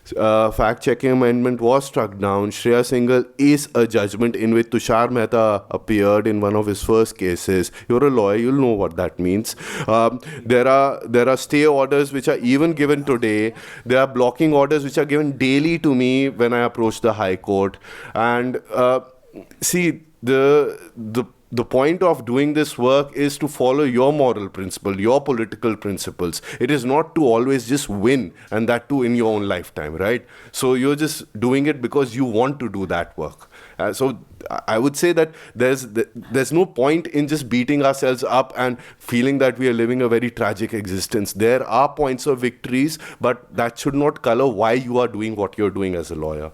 Fact-checking amendment was struck down. Shreya Singhal is a judgment in which Tushar Mehta appeared in one of his first cases. You're a lawyer, you'll know what that means. There are stay orders which are even given today. There are blocking orders which are given daily to me when I approach the High Court. And see, the point of doing this work is to follow your moral principle, your political principles. It is not to always just win, and that too in your own lifetime, right? So you're just doing it because you want to do that work. So I would say that there's no point in just beating ourselves up and feeling that we are living a very tragic existence. There are points of victories, but that should not color why you are doing what you're doing as a lawyer.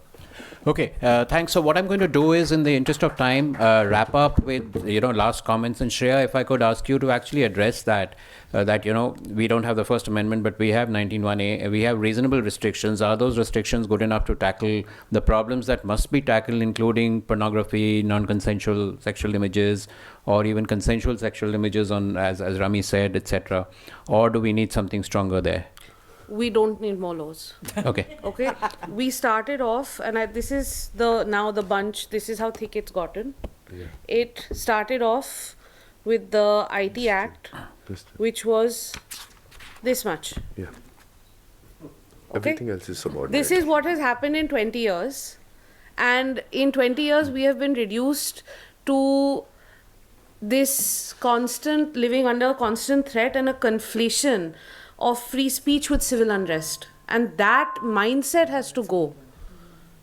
Okay, thanks. So what I'm going to do is, in the interest of time, wrap up with, last comments. And Shreya, if I could ask you to actually address that we don't have the First Amendment, but we have 19(1)A. We have reasonable restrictions. Are those restrictions good enough to tackle the problems that must be tackled, including pornography, non-consensual sexual images, or even consensual sexual images on, as Rami said, etc.? Or do we need something stronger there? We don't need more laws. Okay. Okay. We started off, and this is the bunch. This is how thick it's gotten. Yeah. It started off with the IT Act, which was this much. Yeah. Okay? Everything else is subordinate. This is what has happened in 20 years. And in 20 years, we have been reduced to this constant living under constant threat and a conflation of free speech with civil unrest. And that mindset has to go.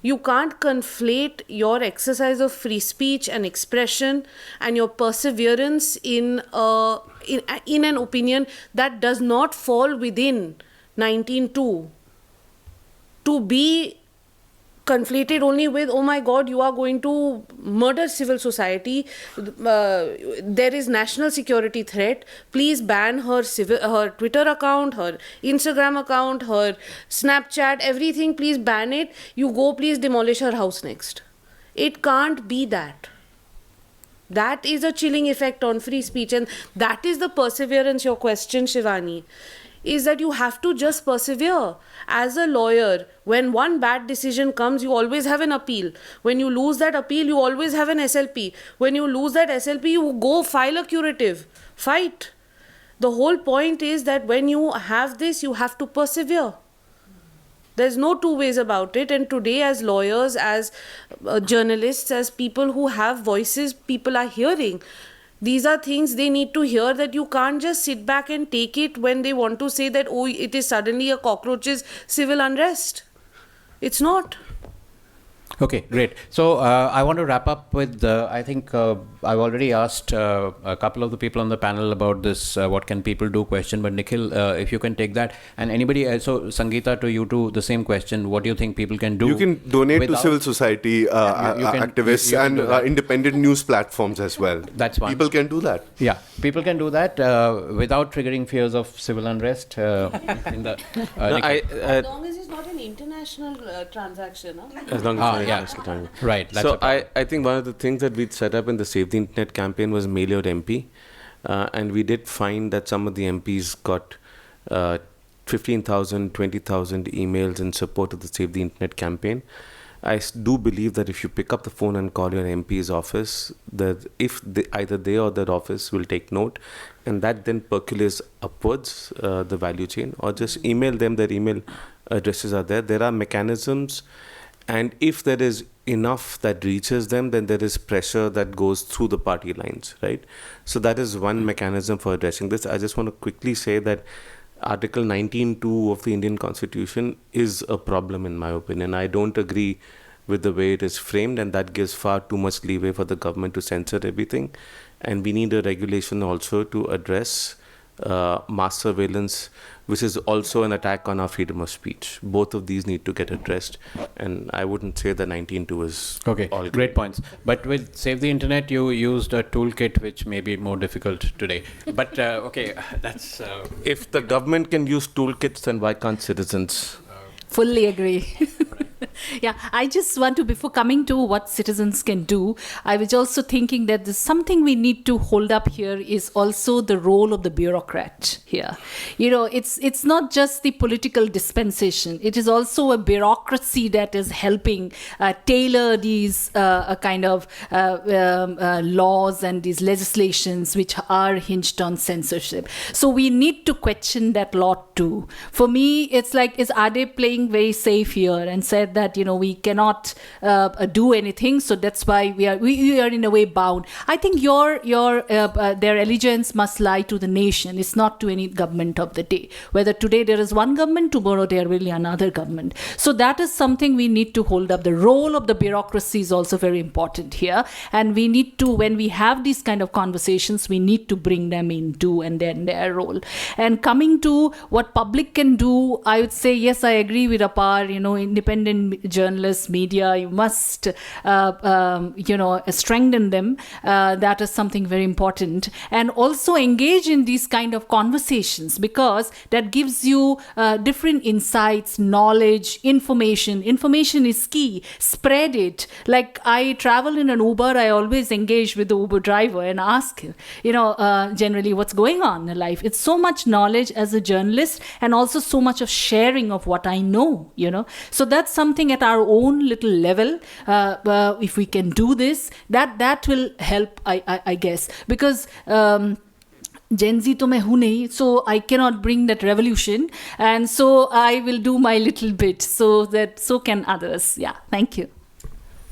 You can't conflate your exercise of free speech and expression and your perseverance in an opinion that does not fall within 19.2 to be conflated only with, oh my God, you are going to murder civil society. There is national security threat. Please ban her Twitter account, her Instagram account, her Snapchat, everything. Please ban it. You go, please demolish her house next. It can't be that. That is a chilling effect on free speech. And that is the perseverance, your question, Shivani, is that you have to just persevere. As a lawyer, when one bad decision comes, you always have an appeal. When you lose that appeal, you always have an SLP. When you lose that SLP, you go file a curative. Fight. The whole point is that when you have this, you have to persevere. There's no two ways about it. And today, as lawyers, as journalists, as people who have voices, people are hearing. These are things they need to hear, that you can't just sit back and take it when they want to say that, oh, it is suddenly a cockroach's civil unrest. It's not. Okay, great. So I want to wrap up with, I think I've already asked a couple of the people on the panel about this, what can people do question, but Nikhil, if you can take that, and anybody else, so Sangeeta, to you too, the same question, what do you think people can do? You can donate to civil society activists and independent news platforms as well. That's one. People can do that. Yeah, people can do that without triggering fears of civil unrest. As long as it's not an international transaction. As long as right. That's so I think one of the things that we set up in the Save the Internet campaign was Mail Your MP. And we did find that some of the MPs got 15,000, 20,000 emails in support of the Save the Internet campaign. I do believe that if you pick up the phone and call your MP's office, that if either they or their office will take note, and that then percolates upwards the value chain, or just email them, their email addresses are there. There are mechanisms. And if there is enough that reaches them, then there is pressure that goes through the party lines, right? So that is one mechanism for addressing this. I just want to quickly say that Article 19(2) of the Indian Constitution is a problem, in my opinion. I don't agree with the way it is framed, and that gives far too much leeway for the government to censor everything. And we need a regulation also to address mass surveillance, which is also an attack on our freedom of speech. Both of these need to get addressed, and I wouldn't say that 19(2) is okay. All great points. But with Save the Internet, you used a toolkit which may be more difficult today. But okay, that's... If the government can use toolkits, then why can't citizens? Fully agree. Yeah, I just want to, before coming to what citizens can do, I was also thinking that there's something we need to hold up here is also the role of the bureaucrat here. You know, it's not just the political dispensation. It is also a bureaucracy that is helping tailor these kind of laws and these legislations which are hinged on censorship. So we need to question that lot too. For me, it's like, are they playing very safe here and said that, you know, we cannot do anything, so that's why we are in a way bound. I think their allegiance must lie to the nation. It's not to any government of the day. Whether today there is one government, tomorrow there will be another government. So that is something we need to hold up. The role of the bureaucracy is also very important here, and we need to, when we have these kind of conversations, we need to bring them into and then their role. And coming to what public can do, I would say yes, I agree with Apar. You know, independent journalists, media, you must strengthen them. That is something very important, and also engage in these kind of conversations, because that gives you different insights, knowledge, information. Information is key. Spread it. Like, I travel in an Uber, I always engage with the Uber driver and ask him, generally what's going on in life. It's so much knowledge as a journalist, and also so much of sharing of what I know, So that's something at our own little level. If we can do this, that will help, I guess, because Gen Z to main hu nahi, so I cannot bring that revolution, and so I will do my little bit so can others. Yeah, thank you.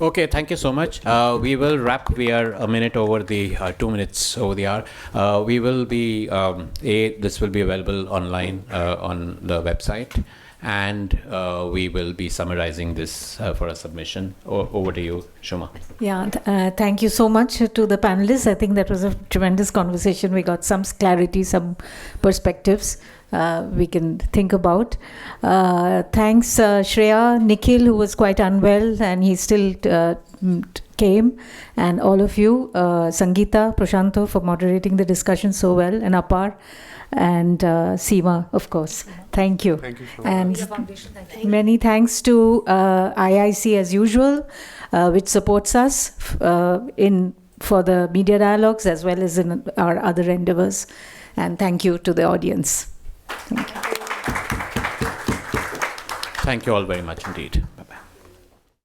Okay, thank you so much. We will wrap. We are a minute over the 2 minutes over the hour. We will be this will be available online on the website, and we will be summarizing this for a submission. Over to you, Shuma. Yeah, thank you so much to the panelists. I think that was a tremendous conversation. We got some clarity, some perspectives we can think about. Thanks, Shreya, Nikhil, who was quite unwell, and he still came, and all of you, Sangeeta, Prasanto, for moderating the discussion so well, and Apar, and Seema, of course. Thank you. Thank you so and much. many thanks to IIC as usual, which supports us for the media dialogues as well as in our other endeavors. And thank you to the audience. Thank you. Thank you all very much indeed. Bye.